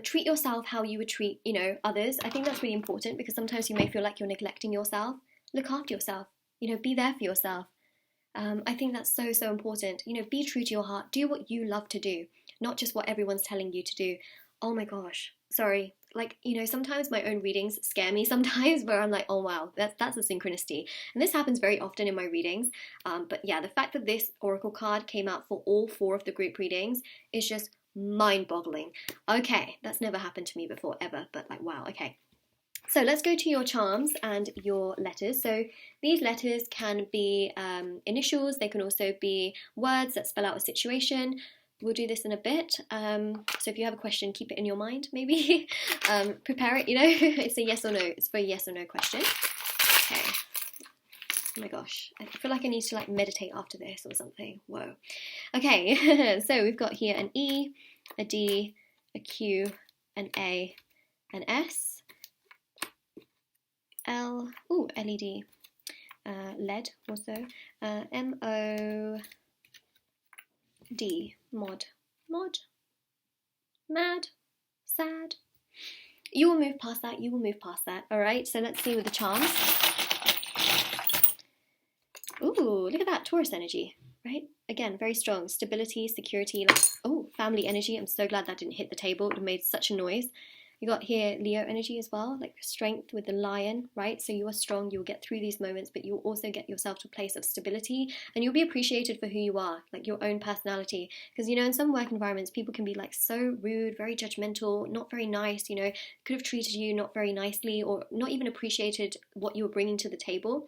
Treat yourself how you would treat, you know, others. I think that's really important because sometimes you may feel like you're neglecting yourself. Look after yourself. You know, be there for yourself. I think that's so, so important. You know, be true to your heart. Do what you love to do, not just what everyone's telling you to do. Oh my gosh. Sorry. Like, you know, sometimes my own readings scare me sometimes where I'm like, oh wow, that's a synchronicity. And this happens very often in my readings. But yeah, the fact that this Oracle card came out for all 4 of the group readings is just mind-boggling. Okay, that's never happened to me before, ever. But like, wow, okay. So let's go to your charms and your letters. So these letters can be initials, they can also be words that spell out a situation. We'll do this in a bit. So if you have a question, keep it in your mind, maybe. Prepare it, you know. It's a yes or no. It's for a yes or no question. Okay. Oh my gosh. I feel like I need to like meditate after this or something. Whoa. Okay. So we've got here an E, a D, a Q, an A, an S, L, ooh, LED, LED also, MOD, mod, mad, sad. You will move past that, alright? So let's see with the charms. Ooh, look at that, Taurus energy, right? Again, very strong, stability, security, like, oh, family energy. I'm so glad that didn't hit the table, it would have made such a noise. You got here Leo energy as well, like strength with the lion, right? So you are strong, you'll get through these moments, but you'll also get yourself to a place of stability, and you'll be appreciated for who you are, like your own personality. Because, you know, in some work environments, people can be like so rude, very judgmental, not very nice, you know, could have treated you not very nicely, or not even appreciated what you were bringing to the table.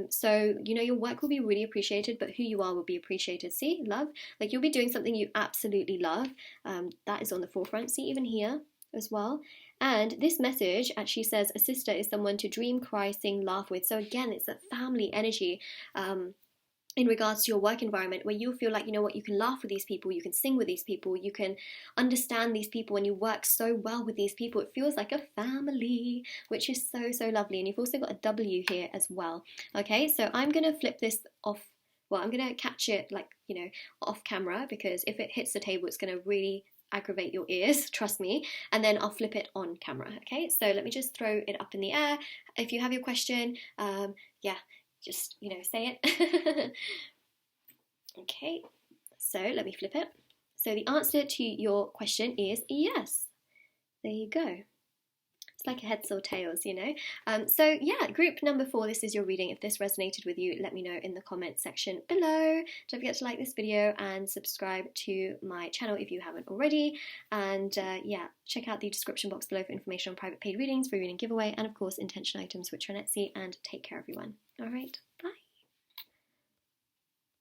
So, you know, your work will be really appreciated, but who you are will be appreciated. See, love, like you'll be doing something you absolutely love. That is on the forefront. See, even here as well. And this message actually says a sister is someone to dream, cry, sing, laugh with. So again, it's a family energy in regards to your work environment, where you feel like, you know what, you can laugh with these people, you can sing with these people, you can understand these people, and you work so well with these people. It feels like a family, which is so, so lovely. And you've also got a W here as well. Okay, so I'm going to flip this off. Well, I'm going to catch it like, you know, off camera, because if it hits the table, it's going to really aggravate your ears, trust me, and then I'll flip it on camera. Okay, so let me just throw it up in the air. If you have your question, yeah, just, you know, say it. Okay, so let me flip it. So the answer to your question is yes. There you go. It's like a heads or tails, you know. So yeah, group number 4, this is your reading. If this resonated with you, let me know in the comment section below. Don't forget to like this video and subscribe to my channel if you haven't already. And yeah, check out the description box below for information on private paid readings, free reading giveaway, and of course intention items, which are on Etsy. And take care, everyone. All right, bye.